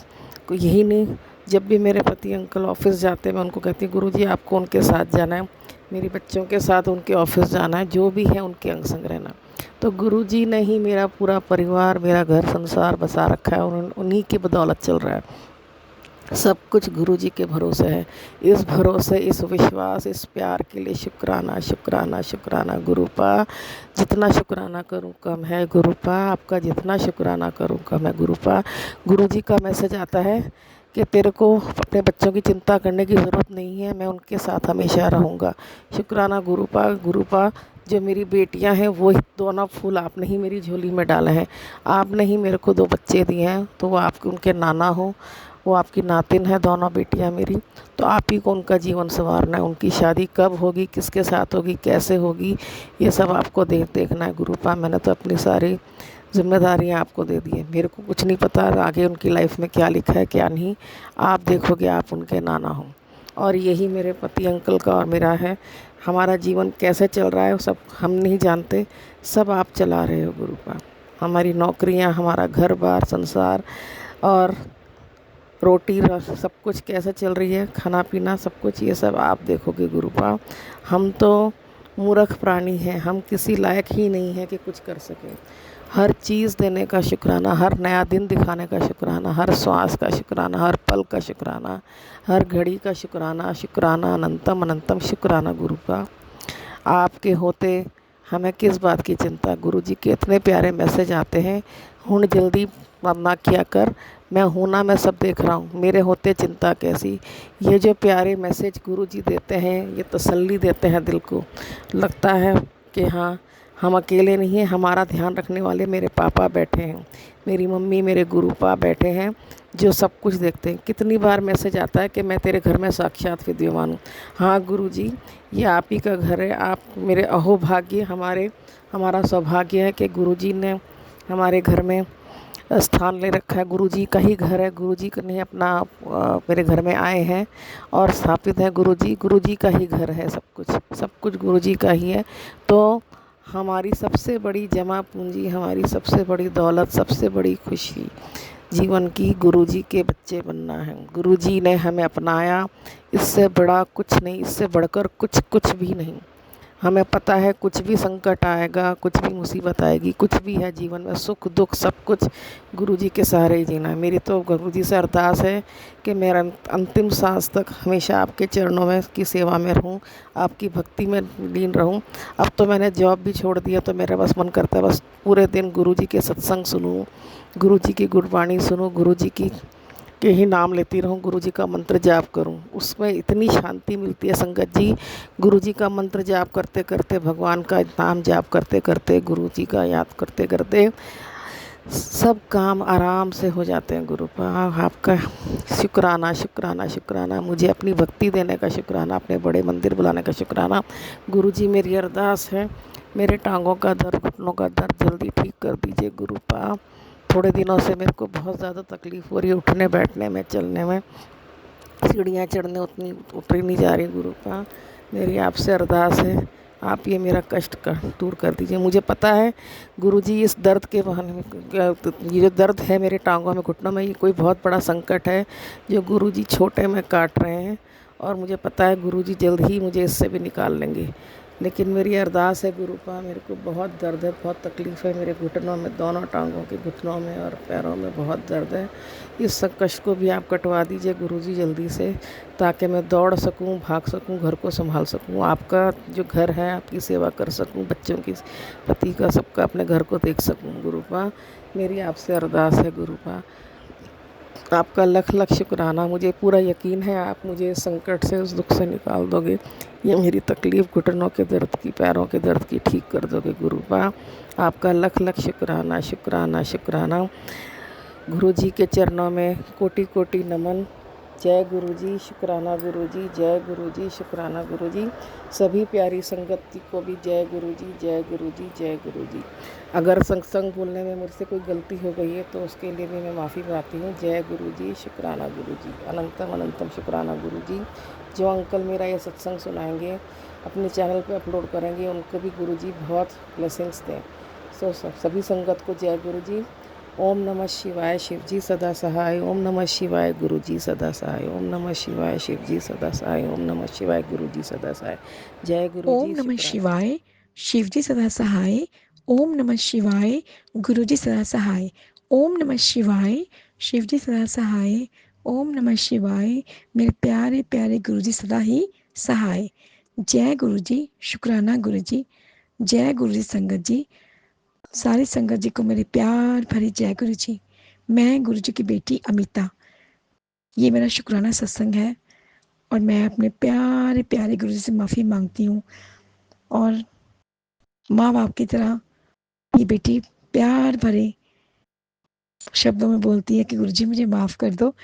को यही नहीं, जब भी मेरे पति अंकल ऑफिस जाते हैं मैं उनको कहती हूँ गुरुजी आपको उनके साथ जाना है, मेरे बच्चों के साथ उनके ऑफिस जाना है, जो भी है उनके अंग संग रहना। तो गुरुजी ने ही मेरा पूरा परिवार मेरा घर संसार बसा रखा है और उन्हीं की बदौलत चल रहा है। सब कुछ गुरुजी के भरोसे है। इस भरोसे इस विश्वास इस प्यार के लिए शुक्राना शुक्राना शुक्राना गुरुपा। जितना शुक्राना करूं कम है गुरुपा, आपका जितना शुक्राना करूं कम है गुरुपा। गुरुजी का मैसेज आता है कि तेरे को अपने बच्चों की चिंता करने की ज़रूरत नहीं है, मैं उनके साथ हमेशा रहूँगा। शुक्राना गुरुपा। गुरुपा जो मेरी बेटियां हैं वो दोनों फूल आपने ही मेरी झोली में डाले हैं, आपने ही मेरे को 2 बच्चे दिए हैं, तो वो आपके उनके नाना हो, वो आपकी नातिन है दोनों बेटियां मेरी, तो आप ही को उनका जीवन संवारना है। उनकी शादी कब होगी, किसके साथ होगी, कैसे होगी, ये सब आपको देखना है गुरुपा। मैंने तो अपनी सारी जिम्मेदारियां आपको दे दी है, मेरे को कुछ नहीं पता आगे उनकी लाइफ में क्या लिखा है क्या नहीं, आप देखोगे, आप उनके नाना हो। और यही मेरे पति अंकल का और मेरा है। हमारा जीवन कैसे चल रहा है वो सब हम नहीं जानते, सब आप चला रहे हो गुरुपा। हमारी नौकरियां, हमारा घर बार संसार और रोटी सब कुछ कैसे चल रही है, खाना पीना सब कुछ, ये सब आप देखोगे गुरुपा। हम तो मूर्ख प्राणी हैं, हम किसी लायक ही नहीं है कि कुछ कर सकें। हर चीज़ देने का शुक्राना, हर नया दिन दिखाने का शुक्राना, हर श्वास का शुक्राना, हर पल का शुक्राना, हर घड़ी का शुक्राना। शुक्राना अनंतम अनंतम शुक्राना गुरुपा। आपके होते हमें किस बात की चिंता। गुरुजी के इतने प्यारे मैसेज आते हैं, हूँ जल्दी ना किया कर, मैं हूँ ना, मैं सब देख रहा हूँ, मेरे होते चिंता कैसी। ये जो प्यारे मैसेज गुरुजी देते हैं ये तसल्ली देते हैं दिल को, लगता है कि हाँ हम अकेले नहीं हैं, हमारा ध्यान रखने वाले मेरे पापा बैठे हैं, मेरी मम्मी मेरे गुरुपा बैठे हैं जो सब कुछ देखते हैं। कितनी बार मैसेज आता है कि मैं तेरे घर में साक्षात विद्यमान हूँ। हाँ गुरुजी, ये आप ही का घर है, आप मेरे अहोभाग्य, हमारा सौभाग्य है कि गुरुजी ने हमारे घर में स्थान ले रखा है। गुरुजी का ही घर है, गुरुजी ने अपना मेरे घर में आए हैं और स्थापित है। गुरुजी का ही घर है, सब कुछ गुरुजी का ही है। तो हमारी सबसे बड़ी जमा पूंजी, हमारी सबसे बड़ी दौलत, सबसे बड़ी खुशी जीवन की गुरुजी के बच्चे बनना है। गुरुजी ने हमें अपनाया, इससे बड़ा कुछ नहीं, इससे बढ़कर कुछ भी नहीं। हमें पता है कुछ भी संकट आएगा, कुछ भी मुसीबत आएगी, कुछ भी है जीवन में, सुख दुख सब कुछ गुरुजी के सहारे ही जीना है। मेरी तो गुरुजी से अरदास है कि मेरा अंतिम सांस तक हमेशा आपके चरणों में की सेवा में रहूं, आपकी भक्ति में लीन रहूं। अब तो मैंने जॉब भी छोड़ दिया, तो मेरा बस मन करता है बस पूरे दिन गुरुजी के सत्संग सुनूं, गुरुजी की गुरबाणी सुनूं, गुरुजी की के ही नाम लेती रहूं, गुरुजी का मंत्र जाप करूं। उसमें इतनी शांति मिलती है संगत जी। गुरुजी का मंत्र जाप करते करते, भगवान का नाम जाप करते करते, गुरुजी का याद करते करते सब काम आराम से हो जाते हैं गुरुपा। आपका शुक्राना शुक्राना शुक्राना, मुझे अपनी भक्ति देने का शुक्राना, अपने बड़े मंदिर बुलाने का शुक्राना। गुरुजी मेरी अरदास है, मेरे टांगों का दर्द, घुटनों का दर्द जल्दी ठीक कर दीजिए गुरुपा। थोड़े दिनों से मेरे को बहुत ज़्यादा तकलीफ़ हो रही है उठने बैठने में, चलने में, सीढ़ियाँ चढ़ने उतनी उतरी नहीं जा रही गुरुपा। मेरी आपसे अरदास है, आप ये मेरा कष्ट का दूर कर दीजिए। मुझे पता है गुरुजी इस दर्द के बहाने में, ये जो दर्द है मेरे टांगों में घुटनों में, ये कोई बहुत बड़ा संकट है जो गुरुजी छोटे में काट रहे हैं और मुझे पता है गुरुजी जल्द ही मुझे इससे भी निकाल लेंगे। लेकिन मेरी अरदास है गुरुपा, मेरे को बहुत दर्द है, बहुत तकलीफ़ है मेरे घुटनों में, दोनों टांगों के घुटनों में और पैरों में बहुत दर्द है। इस सब कष्ट को भी आप कटवा दीजिए गुरुजी जल्दी से, ताकि मैं दौड़ सकूं, भाग सकूं, घर को संभाल सकूं, आपका जो घर है आपकी सेवा कर सकूं, बच्चों की, पति का, सबका, अपने घर को देख सकूं। गुरुपा मेरी आपसे अरदास है गुरुपा, आपका लख लख शुक्राना। मुझे पूरा यकीन है आप मुझे इस संकट से, उस दुख से निकाल दोगे। ये मेरी तकलीफ़ घुटनों के दर्द की, पैरों के दर्द की ठीक कर दोगे गुरुपा। आपका लख लख शुक्राना, शुक्राना, शुक्राना। गुरुजी के चरणों में कोटि कोटि नमन। जय गुरुजी, शुक्राना गुरुजी, जय गुरुजी, शुक्राना गुरुजी। सभी प्यारी संगत को भी जय गुरुजी, जय गुरुजी, जय गुरुजी। अगर सत्संग बोलने में मुझसे कोई गलती हो गई है तो उसके लिए भी मैं माफ़ी चाहती हूँ। जय गुरुजी, शुक्राना गुरुजी, अनंतम अनंतम शुक्राना गुरुजी। जो अंकल मेरा ये सत्संग सुनाएंगे, अपने चैनल पे अपलोड करेंगे, उनको भी गुरुजी बहुत ब्लेसिंग्स दें। सभी संगत को जय गुरुजी। ओम नमः शिवाय, शिवजी सदा सहाय। ओम नमः शिवाय, गुरुजी सदा सहाय। ओम नमः शिवाय, शिवजी सदा सहाय। ओम नमः शिवाय, गुरुजी सदा सहाय। जय गुरुजी। ओम नमः शिवाय, शिवजी सदा सहाय। ओम नमः शिवाय, गुरुजी सदा सहाय। ओम नमः शिवाय, शिवजी सदा सहाय। ओम नमः शिवाय, मेरे प्यारे प्यारे गुरुजी सदा ही सहाय। जय गुरुजी, शुक्राना गुरुजी, जय गुरुजी संगत जी। सारी संगत जी को मेरे प्यार भरी जय गुरुजी। मैं गुरुजी की बेटी अमिता, ये मेरा शुक्राना सत्संग है और मैं अपने प्यारे प्यारे गुरुजी से माफ़ी मांगती हूँ। और माँ बाप की तरह ये बेटी प्यार भरे शब्दों में बोलती है कि गुरुजी मुझे माफ़ कर दो,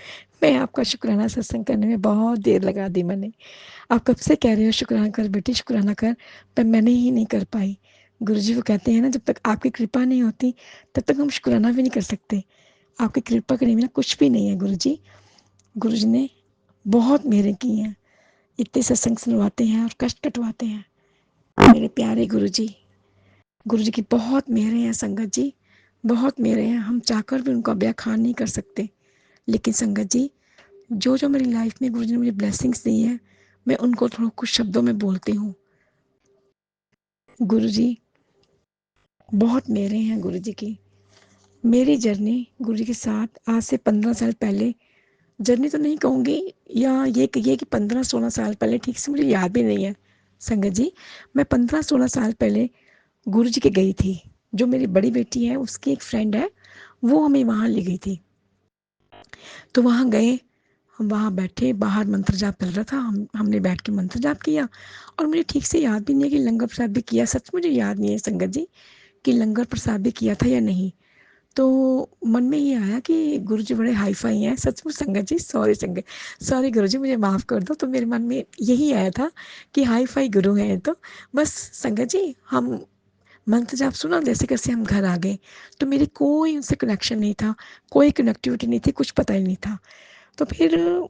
मैं आपका शुक्राना सत्संग करने में बहुत देर लगा दी मैंने। आप कब से कह रहे हो शुक्राना कर बेटी, शुक्राना कर, पर मैंने ही नहीं कर पाई। गुरुजी वो कहते हैं ना, जब तक आपकी कृपा नहीं होती तब तक हम शुक्राना भी नहीं कर सकते। आपकी कृपा के बिना कुछ भी नहीं है गुरुजी। गुरुजी ने बहुत मेहरें की हैं, इतने सत्संग सुनवाते हैं और कष्ट कटवाते हैं। मेरे प्यारे गुरुजी, गुरुजी की बहुत मेहरें हैं संगत जी, बहुत मेहरें हैं। हम चाहकर भी उनका बयान नहीं कर सकते। लेकिन संगत जी, जो जो मेरी लाइफ में गुरुजी ने मुझे ब्लेसिंग्स दी हैं, मैं उनको थोड़ा कुछ शब्दों में बोलती हूँ। गुरुजी बहुत मेहरें हैं गुरुजी की। मेरी जर्नी गुरुजी के साथ आज से 15 साल पहले, जर्नी तो नहीं कहूँगी, या ये कहिए कि 15-16 साल पहले, ठीक से मुझे याद भी नहीं है संगत जी। मैं 15-16 साल पहले गुरुजी के गई थी। जो मेरी बड़ी बेटी है उसकी एक फ्रेंड है, वो हमें वहाँ ले गई थी। तो वहाँ गए, हम वहाँ बैठे, बाहर मंत्र जाप चल रहा था, हमने बैठ के मंत्र जाप किया। और मुझे ठीक से याद भी नहीं है कि लंगर प्रसाद भी किया, सच मुझे याद नहीं है संगत जी कि लंगर प्रसाद भी किया था या नहीं। तो मन में ये आया कि गुरुजी बड़े हाई फाई हैं, सचमुच संगत जी, सॉरी संगत, सॉरी गुरुजी मुझे माफ़ कर दो। तो मेरे मन में यही आया था कि हाई फाई गुरु हैं। तो बस संगत जी, हम मंत्र जाप सुना, जैसे कैसे हम घर आ गए। तो मेरी कोई उनसे कनेक्शन नहीं था, कोई कनेक्टिविटी नहीं थी, कुछ पता ही नहीं था। तो फिर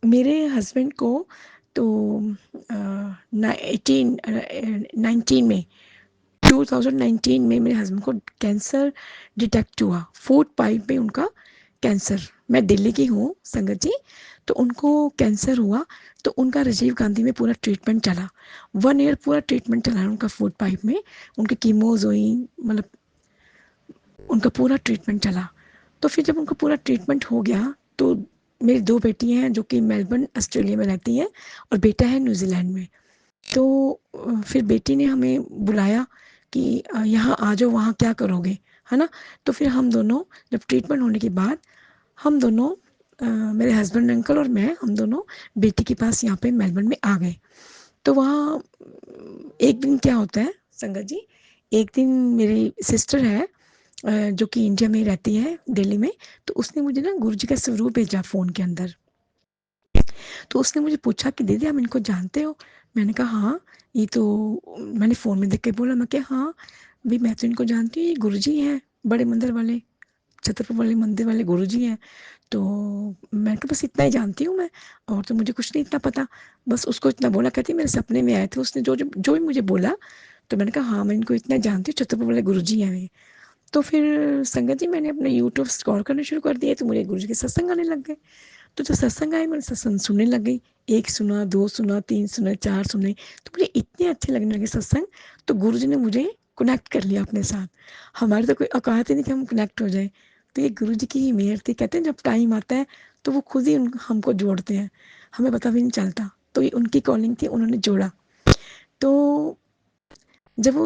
मेरे हस्बैंड को तो 19 में 2019 में मेरे हस्बैंड को कैंसर डिटेक्ट हुआ, फूड पाइप में उनका कैंसर। मैं दिल्ली की हूँ संगत जी, तो उनको कैंसर हुआ। तो उनका राजीव गांधी में पूरा ट्रीटमेंट चला, 1 ईयर पूरा ट्रीटमेंट चला उनका फूड पाइप में। उनकी कीमोज हुई, मतलब उनका पूरा ट्रीटमेंट चला। तो फिर जब उनका पूरा ट्रीटमेंट हो गया, तो मेरी 2 बेटी हैं जो कि मेलबर्न ऑस्ट्रेलिया में रहती हैं और बेटा है न्यूजीलैंड में। तो फिर बेटी ने हमें बुलाया कि यहाँ आ जाओ, वहाँ क्या करोगे, है ना। तो फिर हम दोनों, जब ट्रीटमेंट होने के बाद, हम दोनों मेरे हस्बैंड अंकल और मैं, हम दोनों बेटी के पास यहाँ पे मेलबर्न में आ गए। तो वहाँ एक दिन क्या होता है संगत जी, एक दिन मेरी सिस्टर है जो कि इंडिया में रहती है, दिल्ली में। तो उसने मुझे ना गुरुजी का स्वरूप भेजा फ़ोन के अंदर। तो उसने मुझे पूछा कि दीदी आप इनको जानते हो? मैंने कहा हाँ, ये तो, मैंने फ़ोन में देख के बोला, मैं क्या हाँ भी मैं तो इनको जानती हूँ, ये गुरुजी हैं, बड़े मंदिर वाले, छतरपुर वाले मंदिर वाले गुरुजी हैं। तो मैं तो बस इतना ही जानती हूँ मैं, और तो मुझे कुछ नहीं इतना पता। बस उसको इतना बोला, कहती मेरे सपने में आए थे, उसने जो जो भी मुझे बोला। तो मैंने कहा हाँ मैं इनको इतना जानती हूँ, छतरपुर वाले गुरुजी हैं ये। तो फिर संगत जी, मैंने अपना यूट्यूब स्क्रॉल करना शुरू कर दिया, तो मुझे गुरुजी के सत्संग आने लग गए। तो जो सत्संग आए, मैं सत्संग सुनने लग गई। 1 सुना, 2 सुना, 3 सुने, 4 सुने, तो मुझे इतने अच्छे लगने लगे सत्संग। तो गुरुजी ने मुझे कनेक्ट कर लिया अपने साथ। हमारी तो कोई औकात ही नहीं कि हम कनेक्ट हो जाएँ। तो ये गुरुजी की ही मेहर थी। कहते हैं जब टाइम आता है तो वो खुद ही हमको जोड़ते हैं, हमें पता भी नहीं चलता। तो ये उनकी कॉलिंग थी, उन्होंने जोड़ा। तो जब वो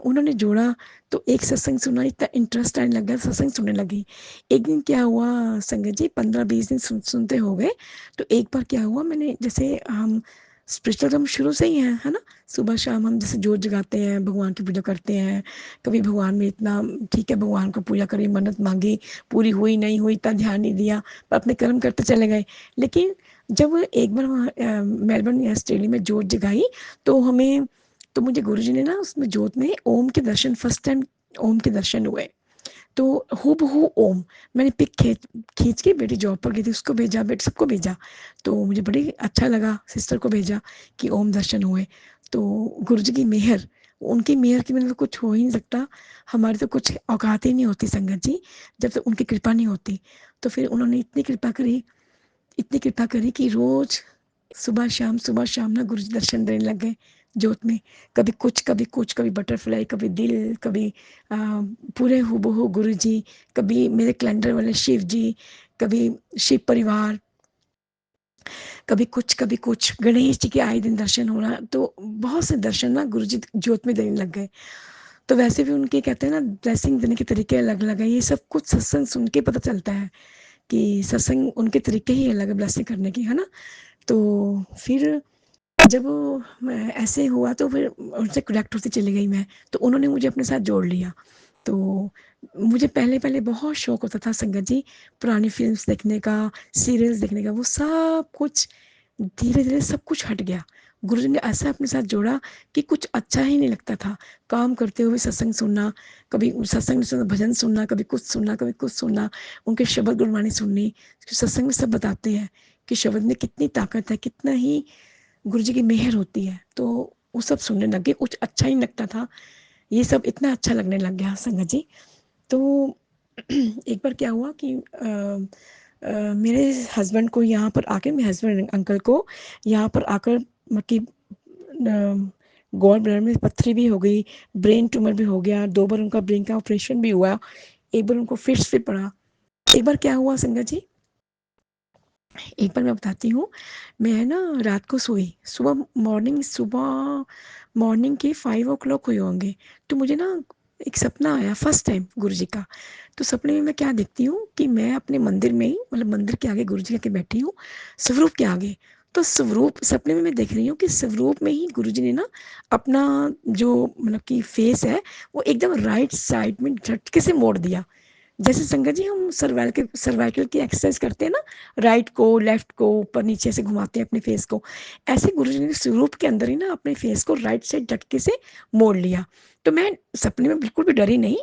उन्होंने जोड़ा तो एक सत्संग सुना, इतना इंटरेस्ट आने लग गया, सत्संग सुनने लगी। एक दिन क्या हुआ संगत जी, 15-20 दिन सुनते हो गए। तो एक बार क्या हुआ, मैंने जैसे हम स्पिरिचुअल तो हम शुरू से ही हैं, है ना। सुबह शाम हम जैसे जोत जगाते हैं, भगवान की पूजा करते हैं। कभी भगवान में इतना, ठीक है भगवान को पूजा करी, मन्नत मांगी, पूरी हुई नहीं हुई इतना ध्यान नहीं दिया, पर अपने कर्म करते चले गए। लेकिन जब एक बार वहाँ मेलबर्न या ऑस्ट्रेलिया में जोत जगाई, तो हमें, तो मुझे गुरुजी ने ना उसमें जोत में ओम के दर्शन, फर्स्ट टाइम ओम के दर्शन हुए। तो हूबहू ओम, मैंने पिक खींच खींच के, बेटी जॉब पर गई थी उसको भेजा, बेटी सबको भेजा। तो मुझे बड़ी अच्छा लगा, सिस्टर को भेजा कि ओम दर्शन हुए। तो गुरुजी की मेहर, उनकी मेहर के बिना तो कुछ हो ही नहीं सकता। हमारी तो कुछ औकात ही नहीं होती संगत जी, जब तक उनकी कृपा नहीं होती। तो फिर उन्होंने इतनी कृपा करी, इतनी कृपा करी कि रोज सुबह शाम ना गुरु जी दर्शन देने लग गए जोत में। कभी कुछ, कभी कुछ, कभी बटरफ्लाई, कभी दिल, कभी पूरे हूबहू गुरु जी, कभी मेरे कैलेंडर वाले शिव जी, कभी शिव परिवार, कभी कुछ गणेश जी के आए दिन दर्शन होना। तो बहुत से दर्शन ना गुरु जी जोत में देने लग गए। तो वैसे भी उनके कहते हैं ना ब्लेसिंग देने के तरीके अलग अलग है। ये सब कुछ सत्संग सुन के पता चलता है कि सत्संग उनके तरीके ही अलग है ब्लेसिंग करने की, है ना। तो फिर जब ऐसे हुआ तो फिर उनसे कनेक्ट होती चली गई मैं, तो उन्होंने मुझे अपने साथ जोड़ लिया। तो मुझे पहले पहले बहुत शौक होता था संगत जी, पुरानी फिल्म्स देखने का, सीरियल्स देखने का, वो सब कुछ धीरे धीरे सब कुछ हट गया। गुरुजी ने ऐसा अपने साथ जोड़ा कि कुछ अच्छा ही नहीं लगता था। काम करते हुए सत्संग सुनना, कभी सत्संग में सुनना, भजन सुनना, कभी कुछ सुनना, कभी कुछ सुनना, उनके शब्द गुरबानी सुननी। सत्संग में सब बताते हैं कि शब्द में कितनी ताकत है, कितना ही गुरु जी की मेहर होती है। तो वो सब सुनने लग गए, कुछ अच्छा ही लगता था, ये सब इतना अच्छा लगने लग गया संगत जी। तो एक बार क्या हुआ कि मेरे हस्बैंड को यहाँ पर आके, मेरे हस्बैंड अंकल को यहाँ पर आकर, मतलब गॉल ब्लैडर में पत्थरी भी हो गई, ब्रेन ट्यूमर भी हो गया, 2 बार उनका ब्रेन का ऑपरेशन भी हुआ, एक बार उनको फिट्स भी पड़ा। एक बार क्या हुआ संगत जी, एक बार मैं बताती हूँ। मैं ना रात को सोई, सुबह मॉर्निंग के 5 o'clock हुए होंगे। तो मुझे ना एक सपना आया फर्स्ट टाइम गुरु जी का। तो सपने में मैं क्या देखती हूँ कि मैं अपने मंदिर में ही, मतलब मंदिर के आगे गुरु जी के बैठी हूँ, स्वरूप के आगे। तो स्वरूप सपने में मैं देख रही हूँ कि स्वरूप में ही गुरु जी ने ना अपना जो मतलब कि फेस है, वो एकदम राइट साइड में झटके से मोड़ दिया। जैसे संगत जी हम सर्वाइकल की एक्सरसाइज करते हैं ना, राइट को लेफ्ट को ऊपर नीचे से घुमाते हैं अपने फेस को, ऐसे गुरुजी ने स्वरूप के अंदर ही ना अपने फेस को राइट साइड झटके से मोड़ लिया। तो मैं सपने में बिल्कुल भी डरी नहीं।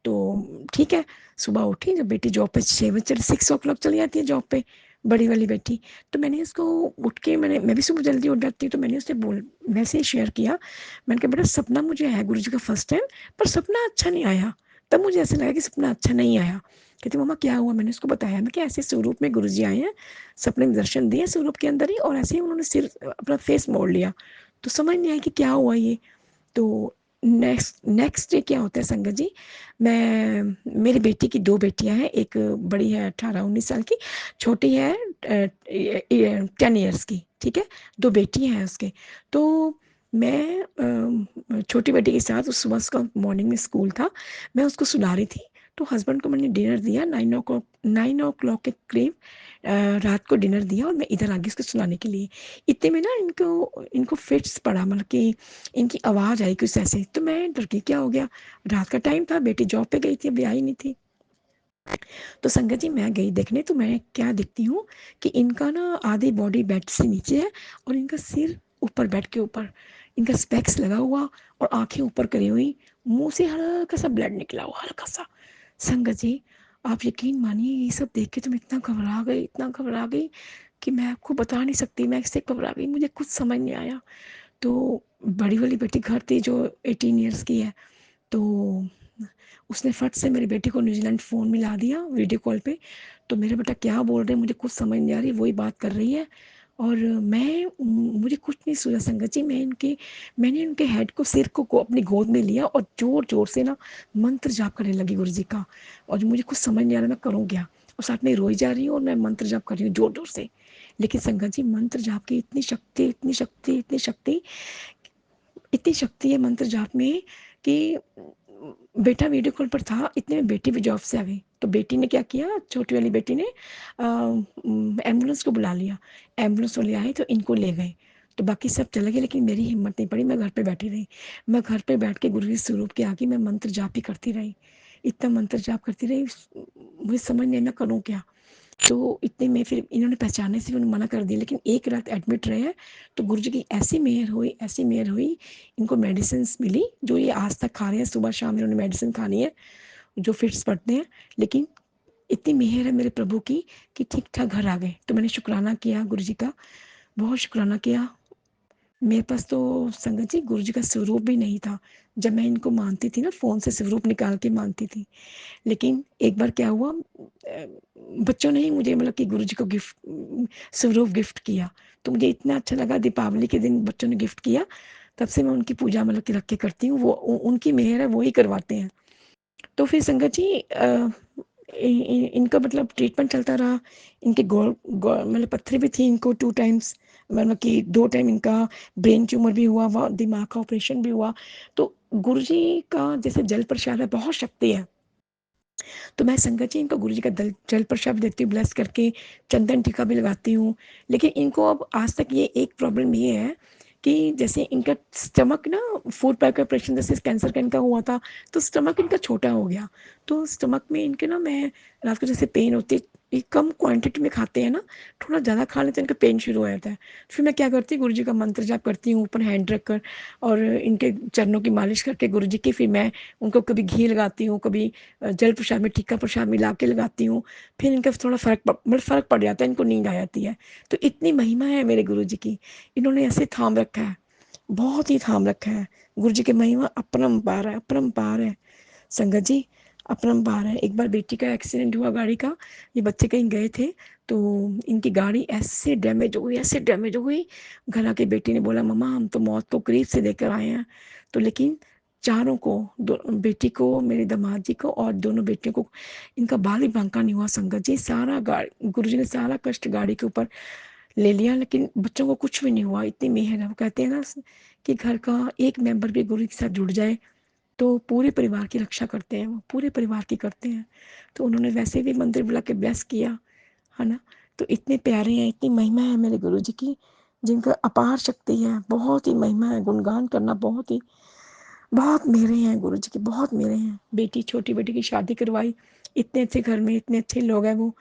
तो ठीक है, सुबह उठी, जब बेटी जॉब पे 6 बजे चली, 6 o'clock चली जाती है जॉब पे, बड़ी वाली बेटी। तो मैंने उसको उठ के, मैं भी सुबह जल्दी उठ जाती हूँ, तो मैंने उससे मैसेज शेयर किया। मैंने कहा बेटा सपना मुझे है गुरु जी का फर्स्ट टाइम, पर सपना अच्छा नहीं आया। तब मुझे ऐसा लगा कि सपना अच्छा नहीं आया। कहती मम्मा क्या हुआ, मैंने उसको बताया मैं कि ऐसे स्वरूप में गुरुजी आए हैं, सपने में दर्शन दिए स्वरूप के अंदर ही, और ऐसे ही उन्होंने सिर अपना फेस मोड़ लिया। तो समझ नहीं आया कि क्या हुआ ये। तो नेक्स्ट डे क्या होता है संगत जी, मैं, मेरी बेटी की 2 बेटियां हैं, एक बड़ी है 18-19 साल की, छोटी है 10 years की, ठीक है, 2 बेटियां हैं उसके। तो मैं छोटी बेटी के साथ, उस सुबह उसका मॉर्निंग में स्कूल था, मैं उसको सुला रही थी। तो हस्बैंड को मैंने डिनर दिया 9 o'clock के करीब, रात को डिनर दिया, और मैं इधर आ गई उसको सुलाने के लिए। इतने में ना इनको इनको फिट्स पड़ा, मतलब कि इनकी आवाज़ आई कुछ ऐसे। तो मैं डर गई, क्या हो गया, रात का टाइम था, बेटी जॉब पे गई थी, अभी आई नहीं थी। तो संगत जी मैं गई देखने, तो मैं क्या देखती हूँ कि इनका ना आधी बॉडी बेड से नीचे है, और इनका सिर ऊपर, बेड के ऊपर, इनका स्पेक्स लगा हुआ, और आंखें ऊपर करी हुई, मुंह से हल्का सा ब्लड निकला हुआ, हल्का सा। संगत जी आप यकीन मानिए, ये सब देख के तो मैं इतना घबरा गई, इतना घबरा गई कि मैं आपको बता नहीं सकती, मैं इससे घबरा गई, मुझे कुछ समझ नहीं आया। तो बड़ी वाली बेटी घर थी जो 18 years की है। तो उसने फट से मेरे बेटे को न्यूजीलैंड फ़ोन मिला दिया वीडियो कॉल पे। तो मेरा बेटा क्या बोल रहे हैं मुझे कुछ समझ नहीं आ रही, वही बात कर रही है। और मुझे कुछ नहीं सूझा संगत जी। मैंने उनके हेड को, सिर को अपनी गोद में लिया और ज़ोर-ज़ोर से ना मंत्र जाप करने लगी गुरु जी का। और मुझे कुछ समझ नहीं आ रहा मैं करूँ क्या? और साथ में रोई जा रही हूँ और मैं मंत्र जाप कर रही हूँ ज़ोर-ज़ोर से। लेकिन संगत जी मंत्र जाप की इतनी शक्ति, इतनी शक्ति, इतनी शक्ति, इतनी शक्ति है मंत्र जाप में कि बेटा वीडियो कॉल पर था, इतने में बेटी भी जॉब से आ गई। तो बेटी ने क्या किया, छोटी वाली बेटी ने एम्बुलेंस को बुला लिया। एम्बुलेंस वाले आए तो इनको ले गए। तो बाकी सब चले गए लेकिन मेरी हिम्मत नहीं पड़ी, मैं घर पे बैठी रही। मैं घर पे बैठ के गुरु के स्वरूप के आगे मैं मंत्र जाप ही करती रही। इतना मंत्र जाप करती रही, मुझे समझ नहीं मैं करूँ क्या? तो इतने में फिर इन्होंने पहचाने से उन्होंने मना कर दिया, लेकिन एक रात एडमिट रहे हैं। तो गुरु जी की ऐसी मेहर हुई, ऐसी मेहर हुई, इनको मेडिसिन मिली जो ये आज तक खा रहे हैं। सुबह शाम इन्होंने मेडिसिन खानी है जो फिट्स पड़ते हैं। लेकिन इतनी मेहर है मेरे प्रभु की कि ठीक ठाक घर आ गए। तो मैंने शुक्राना किया गुरु जी का, बहुत शुक्राना किया। मेरे पास तो संगत जी गुरु जी का स्वरूप भी नहीं था। जब मैं इनको मानती थी ना, फ़ोन से स्वरूप निकाल के मानती थी। लेकिन एक बार क्या हुआ, बच्चों ने ही मुझे मतलब कि गुरु जी को स्वरूप गिफ्ट किया। तो मुझे इतना अच्छा लगा, दीपावली के दिन बच्चों ने गिफ्ट किया। तब से मैं उनकी पूजा मतलब कि रख के करती हूँ। वो उनकी मेहर है, वो ही करवाते हैं। तो फिर संगत जी इनका मतलब ट्रीटमेंट चलता रहा। इनके मतलब पत्थरी भी थी इनको 2 टाइम्स, मतलब कि 2 टाइम इनका ब्रेन ट्यूमर भी हुआ, दिमाग का ऑपरेशन भी हुआ। तो गुरु जी का जैसे जल प्रसाद है, बहुत शक्ति है। तो मैं संगत जी इनको गुरु जी का जल प्रसाद देती हूँ, ब्लेस करके चंदन टीका भी लगाती हूँ। लेकिन इनको अब आज तक ये एक प्रॉब्लम ये है कि जैसे इनका स्टमक ना, फूड पैक ऑपरेशन जैसे कैंसर का इनका हुआ था, तो स्टमक इनका छोटा हो गया। तो स्टमक में इनके ना, मैं रात को जैसे पेन होती है, ये कम क्वांटिटी में खाते हैं ना, थोड़ा ज़्यादा खा लेते हैं इनका पेन शुरू हो जाता है। फिर मैं क्या करती हूँ, गुरु जी का मंत्र जाप करती हूँ ऊपर हैंड रख कर, और इनके चरणों की मालिश करके गुरु जी की, फिर मैं उनको कभी घी लगाती हूँ, कभी जल प्रसाद में टीका प्रसाद मिला के लगाती हूँ। फिर इनका थोड़ा मतलब फ़र्क पड़ जाता है, इनको नींद आ जाती है। तो इतनी महिमा है मेरे गुरु जी की, इन्होंने ऐसे थाम रखा है, बहुत ही थाम रखा है। गुरु जी की महिमा अपरंपार है, अपरंपार है संगत जी, अपरंपार है। एक बार बेटी का एक्सीडेंट हुआ गाड़ी का, ये बच्चे कहीं गए थे, तो इनकी गाड़ी ऐसे डैमेज हो गई, ऐसे डैमेज हो गई। घर आके बेटी ने बोला, मम्मा हम तो मौत को करीब से देकर आए हैं। तो लेकिन चारों को, बेटी को, मेरे दामाद जी को और दोनों बेटियों को, इनका बाल भी बांका नहीं हुआ संगत जी। सारा गाड़ी गुरु जी ने सारा कष्ट गाड़ी के ऊपर ले लिया, लेकिन बच्चों को कुछ भी नहीं हुआ। इतनी मेहर है। वो कहते हैं ना कि घर का एक मेंबर भी गुरु के साथ जुड़ जाए तो पूरे परिवार की रक्षा करते हैं, वो पूरे परिवार की करते हैं। तो उन्होंने वैसे भी मंदिर बुला के ब्लेस किया, है ना। तो इतने प्यारे हैं, इतनी महिमा है मेरे गुरु जी की, जिनका अपार शक्ति है, बहुत ही महिमा है। गुणगान करना बहुत मेरे हैं गुरु जी के, बहुत मेरे हैं। बेटी, छोटी बेटी की शादी करवाई, इतने अच्छे घर में, इतने अच्छे लोग हैं वो।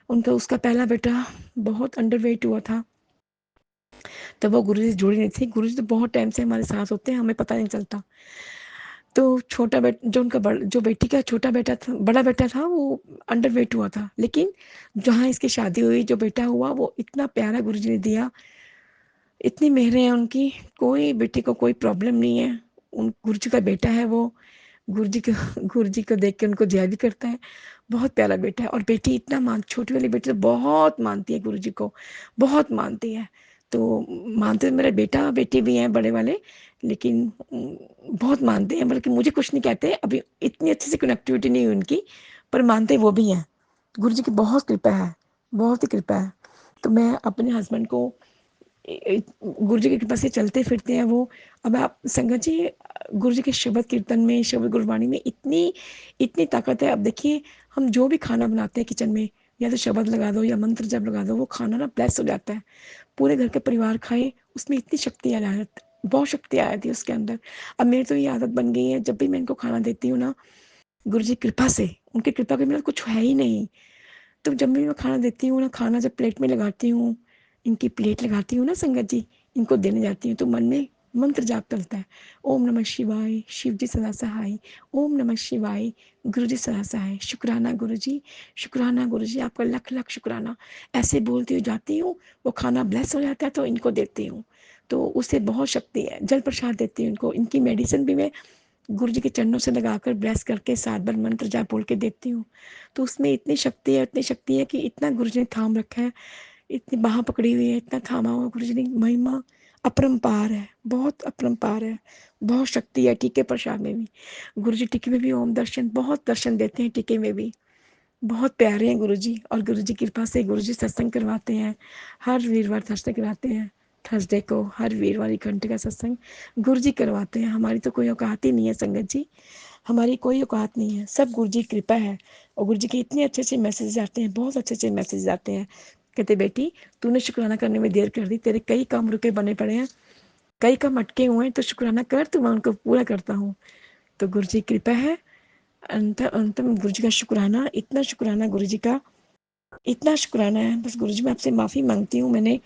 उनका उसका पहला बेटा बहुत अंडरवेट हुआ था, तब वो गुरु जी से जुड़ी नहीं थी। गुरु जी तो बहुत टाइम से हमारे साथ होते हैं, हमें पता नहीं चलता। तो छोटा जो उनका जो बेटी का छोटा बेटा था, बड़ा बेटा था, वो अंडरवेट हुआ था। लेकिन जहाँ इसकी शादी हुई, जो बेटा हुआ वो इतना प्यारा गुरु जी ने दिया, इतनी मेहर है उनकी, कोई बेटी को कोई प्रॉब्लम नहीं है। उन गुरु जी का बेटा है वो, गुरु जी को देख के उनको जय भी करता है। बहुत प्यारा बेटा है। और बेटी इतना छोटी वाली बेटी तो बहुत मानती है गुरु जी को, बहुत मानती है। तो मानते तो मेरा बेटा बेटी भी हैं बड़े वाले, लेकिन बहुत मानते हैं, बल्कि मुझे कुछ नहीं कहते। अभी इतनी अच्छी से कनेक्टिविटी नहीं हुई उनकी, पर मानते वो भी हैं। गुरु जी की बहुत कृपा है, बहुत ही कृपा है। तो मैं अपने हस्बैंड को, गुरु जी की कृपा से चलते फिरते हैं वो। अब आप संगत जी, गुरु जी के शब्द कीर्तन में, शब्द गुरबाणी में इतनी इतनी ताकत है। अब देखिए, हम जो भी खाना बनाते हैं किचन में, या तो शब्द लगा दो या मंत्र जब लगा दो, वो खाना ना ब्लेस हो जाता है। पूरे घर के परिवार खाए, उसमें इतनी शक्ति आ जाती, बहुत शक्ति आ जाती है उसके अंदर। अब मेरी तो ये आदत बन गई है, जब भी मैं इनको खाना देती हूँ ना, गुरु जी कृपा से, उनकी कृपा के बिना कुछ है ही नहीं। तो जब भी मैं खाना देती हूँ ना, खाना जब प्लेट में लगाती हूँ, इनकी प्लेट लगाती हूँ ना संगत जी, इनको देने जाती हूँ, तो मन में मंत्र जाप चलता है, ओम नमः शिवाय, शिव जी सदा सहाय, ओम नमः शिवाय, गुरु जी सदा सहाय, शुक्राना गुरु जी, शुक्राना गुरु जी, आपका लख लख शुक्राना। ऐसे बोलती हुई जाती हूँ, वो खाना ब्लेस हो जाता है, तो इनको देती हूँ। तो उससे बहुत शक्ति है। जल प्रसाद देती हूँ इनको, इनकी मेडिसिन भी मैं गुरु जी के चरणों से लगाकर ब्लेस करके 7 बार मंत्र जाप बोल के देखती हूँ, तो उसमें इतनी शक्ति है कि इतना गुरु जी ने थाम रखा है, इतनी बाह पकड़ी हुई है, इतना थामा हुआ गुरु जी ने, महिमा अपरंपार है, बहुत अपरंपार है, बहुत शक्ति है। टीके प्रसाद में भी गुरु जी, टीके में भी ओम दर्शन, बहुत दर्शन देते हैं टीके में भी, बहुत प्यारे हैं गुरु जी। और गुरु जी की कृपा से गुरु जी सत्संग करवाते हैं, हर वीरवार थर्सडे करवाते हैं, थर्सडे को हर वीरवार 1 घंटे का सत्संग गुरु जी करवाते हैं। हमारी तो कोई औकात ही नहीं है संगत जी, हमारी कोई औकात नहीं है, सब गुरु जी की कृपा है। और गुरु जी के इतने अच्छे अच्छे मैसेज आते हैं, बहुत अच्छे अच्छे मैसेज आते हैं, कहते बेटी तूने शुक्राना करने में देर कर दी, तेरे कई काम रुके बने पड़े हैं, कई काम अटके हुए हैं, तो शुक्राना कर, तो मैं उनको पूरा करता हूँ। तो गुरु जी की कृपा है। अंतम गुरु जी का शुक्राना, इतना शुक्राना गुरु जी का, इतना शुक्राना है। बस गुरु जी मैं आपसे माफ़ी मांगती हूँ, मैंने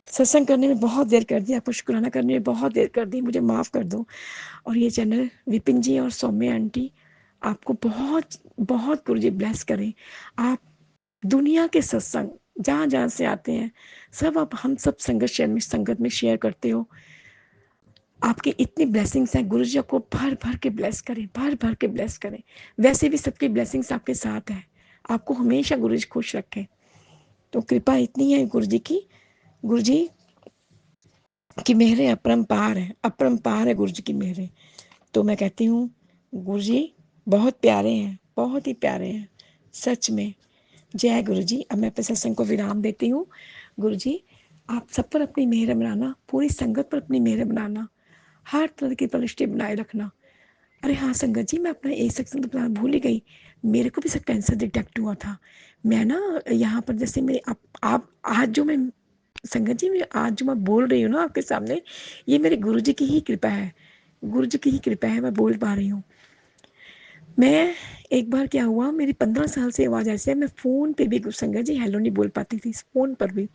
सत्संग करने में बहुत देर कर दी, आपको शुक्राना करने में बहुत देर कर दी, मुझे माफ़ कर दो। और ये चैनल विपिन जी और सौम्या आंटी, आपको बहुत बहुत गुरु जी ब्लेस करें। आप दुनिया के सत्संग जहाँ जहाँ से आते हैं सब, आप हम सब संगत में शेयर करते हो, आपके इतनी ब्लेसिंग्स हैं। गुरु जी आपको भर भर के ब्लेस करें, भर भर के ब्लेस करें। वैसे भी सबकी ब्लेसिंग्स आपके साथ है, आपको हमेशा गुरु जी खुश रखें। तो कृपा इतनी है गुरु जी की, गुरु जी की मेहरें अपरंपार है गुरु जी की मेहरें। तो मैं कहती हूँ गुरु जी बहुत प्यारे हैं, बहुत ही प्यारे हैं सच में। जय गुरु जी। अब मैं अपने सत्संग को विराम देती हूँ। गुरु जी आप सब पर अपनी मेहर बनाना, पूरी संगत पर अपनी मेहर बनाना, हर तरह की दृष्टि बनाए रखना। अरे हाँ संगत जी, मैं अपना एक सत्संग तो बताना भूल ही गई, मेरे को भी सब कैंसर डिटेक्ट हुआ था। मैं ना यहाँ पर जैसे मेरे आप आज जो मैं संगत जी, मैं आज जो मैं बोल रही हूँ ना आपके सामने, ये मेरे गुरु जी की ही कृपा है, गुरु जी की ही कृपा है, मैं बोल पा रही हूँ। मैं एक बार क्या हुआ, मेरी 15 साल से आवाज़ ऐसे है, मैं फ़ोन पे भी संगत जी हेलो नहीं बोल पाती थी, फ़ोन पर भी।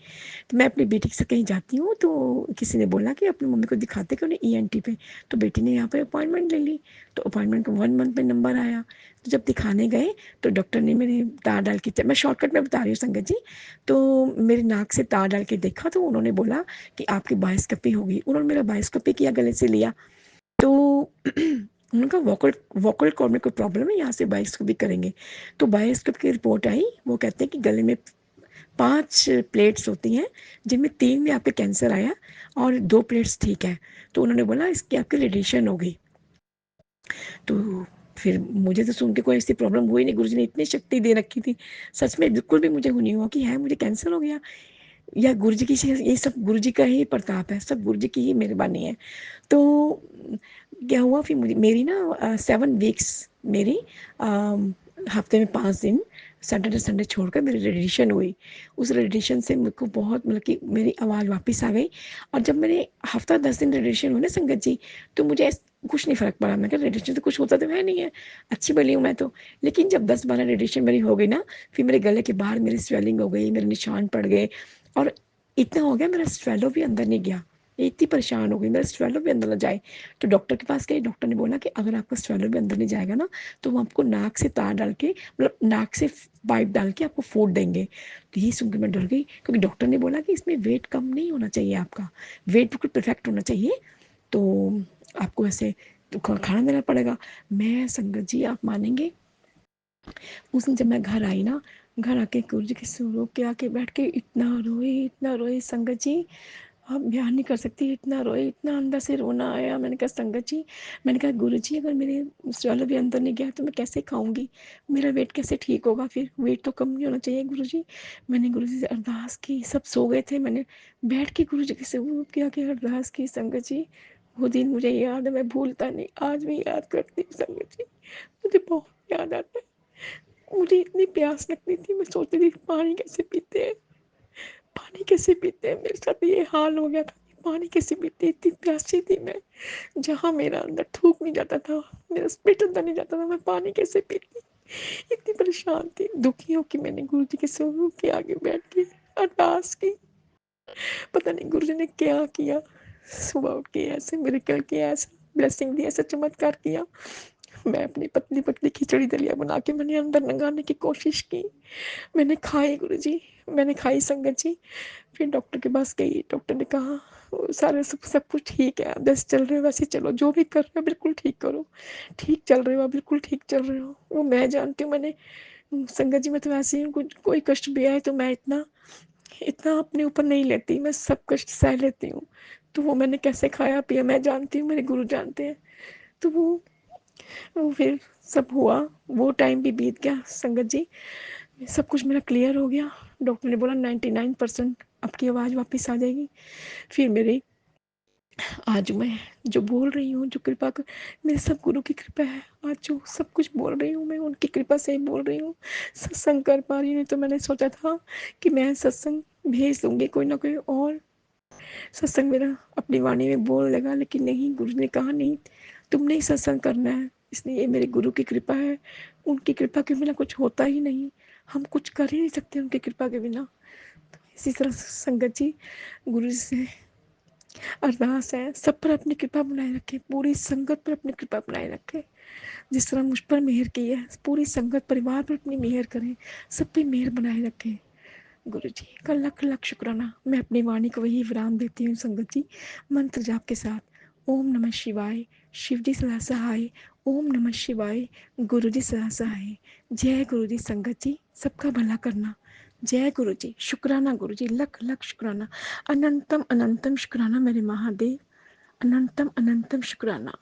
तो मैं अपनी बेटी से कहीं जाती हूँ, तो किसी ने बोला कि अपनी मम्मी को दिखाते क्यों नहीं ईएनटी पे। तो बेटी ने यहाँ पे अपॉइंटमेंट ले ली, तो अपॉइंटमेंट को 1 मंथ में नंबर आया। तो जब दिखाने गए तो डॉक्टर ने मेरे तार डाल के, मैं शॉर्टकट में बता रही हूँ संगत जी, तो मेरे नाक से तार डाल के देखा, तो उन्होंने बोला कि आपकी बायोस्कोपी होगी। उन्होंने मेरा बायोस्कोपी किया, गले से लिया, तो उनका वोकल वोकल कॉर्ड में कोई प्रॉब्लम है, यहाँ से बायोस्कोपी करेंगे। तो बायोस्कोपी की रिपोर्ट आई, वो कहते हैं कि गले में 5 प्लेट्स होती हैं, जिनमें 3 में आपके कैंसर आया और 2 प्लेट्स ठीक है। तो उन्होंने बोला इसकी आपकी रेडिएशन हो गई। तो फिर मुझे तो सुन के कोई ऐसी प्रॉब्लम हुई नहीं, गुरु जी ने इतनी शक्ति दे रखी थी, सच में बिल्कुल भी मुझे नहीं हुआ कि है मुझे कैंसर हो गया, या गुरु जी की, ये सब गुरु जी का ही प्रताप है, सब गुरु जी की ही मेहरबानी है। तो क्या हुआ फिर, मुझे मेरी ना 7 वीक्स मेरी हफ्ते में 5 दिन सैटरडे संडे छोड़कर मेरी रेडिएशन हुई। उस रेडिएशन से मेरे को बहुत, मतलब कि मेरी आवाज़ वापस आ गई। और जब मेरे हफ्ता 10 दिन रेडिएशन हुई ना संगत जी, तो मुझे कुछ नहीं फ़र्क पड़ा। मैं कहा रेडिएशन तो कुछ होता तो है नहीं है, अच्छी भली हूँ मैं तो। लेकिन जब 10-12 रेडिएशन मेरी हो गई ना, फिर मेरे गले के बाहर मेरी स्वेलिंग हो गई, मेरे निशान पड़ गए, और इतना हो गया मेरा स्वेलो भी अंदर नहीं गया, इतनी परेशान हो गई मेरा स्वेलो भी अंदर ना जाए। तो डॉक्टर के पास गई, डॉक्टर ने बोला कि अगर आपका स्वेलो भी अंदर नहीं जाएगा ना, तो वो आपको नाक से तार डाल के, मतलब नाक से पाइप डाल के आपको फूड देंगे। तो ये सुन के मैं डर गई, क्योंकि डॉक्टर ने बोला कि इसमें वेट कम नहीं होना चाहिए, आपका वेट बिल्कुल परफेक्ट होना चाहिए, तो आपको ऐसे तो खाना देना पड़ेगा। मैं संगत जी आप मानेंगे, उस दिन जब मैं घर आई ना, घर आके गुरु जी के सुरों के आके बैठ के इतना रोई संगत जी, आप बयान नहीं कर सकती, इतना रोए, इतना अंदर से रोना आया। मैंने कहा संगत जी, मैंने कहा गुरु जी अगर मेरे स्वेलो भी अंदर नहीं गया तो मैं कैसे खाऊंगी, मेरा वेट कैसे ठीक होगा, फिर वेट तो कम नहीं होना चाहिए गुरु जी। मैंने गुरु जी से अरदास की, सब सो गए थे, मैंने बैठ के गुरु जी के सिर के आके अरदास की संगत जी। वो दिन मुझे याद है, मैं भूलता नहीं, आज भी याद करती हूँ संगत जी, मुझे बहुत याद आता है। मुझे इतनी प्यास लगती थी, मैं सोचती थी पानी कैसे पीते हैं, पानी कैसे पीते हैं, मेरे साथ ये हाल हो गया था, पानी कैसे पीते, इतनी प्यासी थी मैं, जहाँ मेरा अंदर थूक नहीं जाता था, मेरा पेट अंदर नहीं जाता था, मैं पानी कैसे पीती, इतनी परेशान थी, दुखी हो कि मैंने गुरु जी के स्वरूप के आगे बैठ के अरदास की। पता नहीं गुरु जी ने क्या किया, सुबह उठ के ऐसे मिरेकल किया, ऐसा ब्लेसिंग दिया, ऐसा चमत्कार किया। मैं अपनी पतली पतली खिचड़ी दलिया बना के मैंने अंदर लगाने की कोशिश की, मैंने खाई गुरु जी, मैंने खाई संगत जी। फिर डॉक्टर के पास गई, डॉक्टर ने कहा सारे सब कुछ ठीक है, जैसे चल रहे हो वैसे चलो, जो भी कर रहे हो बिल्कुल ठीक करो, ठीक चल रहे हो, बिल्कुल ठीक चल रहे हो, वो मैं जानती हूँ। मैंने संगत जी मैं तो ऐसी हूँ, कुछ कोई कष्ट भी आए तो मैं इतना इतना अपने ऊपर नहीं लेती, मैं सब कष्ट सह लेती हूँ। तो वो मैंने कैसे खाया पिया मैं जानती हूँ, मेरे गुरु जानते हैं। तो वो फिर सब हुआ, वो टाइम भी बीत गया संगत जी, सब कुछ मेरा क्लियर हो गया। डॉक्टर ने बोला 99% आपकी आवाज़ वापस आ जाएगी। फिर मेरी आज मैं जो बोल रही हूँ, जो कृपा कर, मेरे सब गुरु की कृपा है। आज जो सब कुछ बोल रही हूँ मैं उनकी कृपा से ही बोल रही हूँ, सत्संग कर पा रही हूँ। नहीं तो मैंने सोचा था कि मैं सत्संग भेज दूंगी कोई ना कोई और सत्संग मेरा अपनी वाणी में बोल लगा, लेकिन नहीं, गुरु ने कहा नहीं, तुमने ही सत्संग करना है। इसलिए ये मेरे गुरु की कृपा है, उनकी कृपा के बिना कुछ होता ही नहीं, हम कुछ कर ही नहीं सकते उनकी कृपा के बिना। तो इसी तरह संगत जी, गुरु जी से अरदास है सब पर अपनी कृपा बनाए रखे, पूरी संगत पर अपनी कृपा बनाए रखे। जिस तरह मुझ पर मेहर की है, पूरी संगत परिवार पर अपनी मेहर करें, सब पे मेहर बनाए रखें। गुरु जी का लख लख शुक्राना। मैं अपनी वाणी को वही विराम देती हूँ संगत जी, मंत्र जाप के साथ। ओम नमः शिवाय, शिव जी सदा सहाय। ओम नमः शिवाय, गुरु जी सदा सहाय। जय गुरु जी संगत जी, सबका भला करना। जय गुरु जी, शुक्राना गुरु जी, लख लख शुक्राना, अनंतम अनंतम शुक्राना मेरे महादेव, अनंतम अनंतम शुक्राना।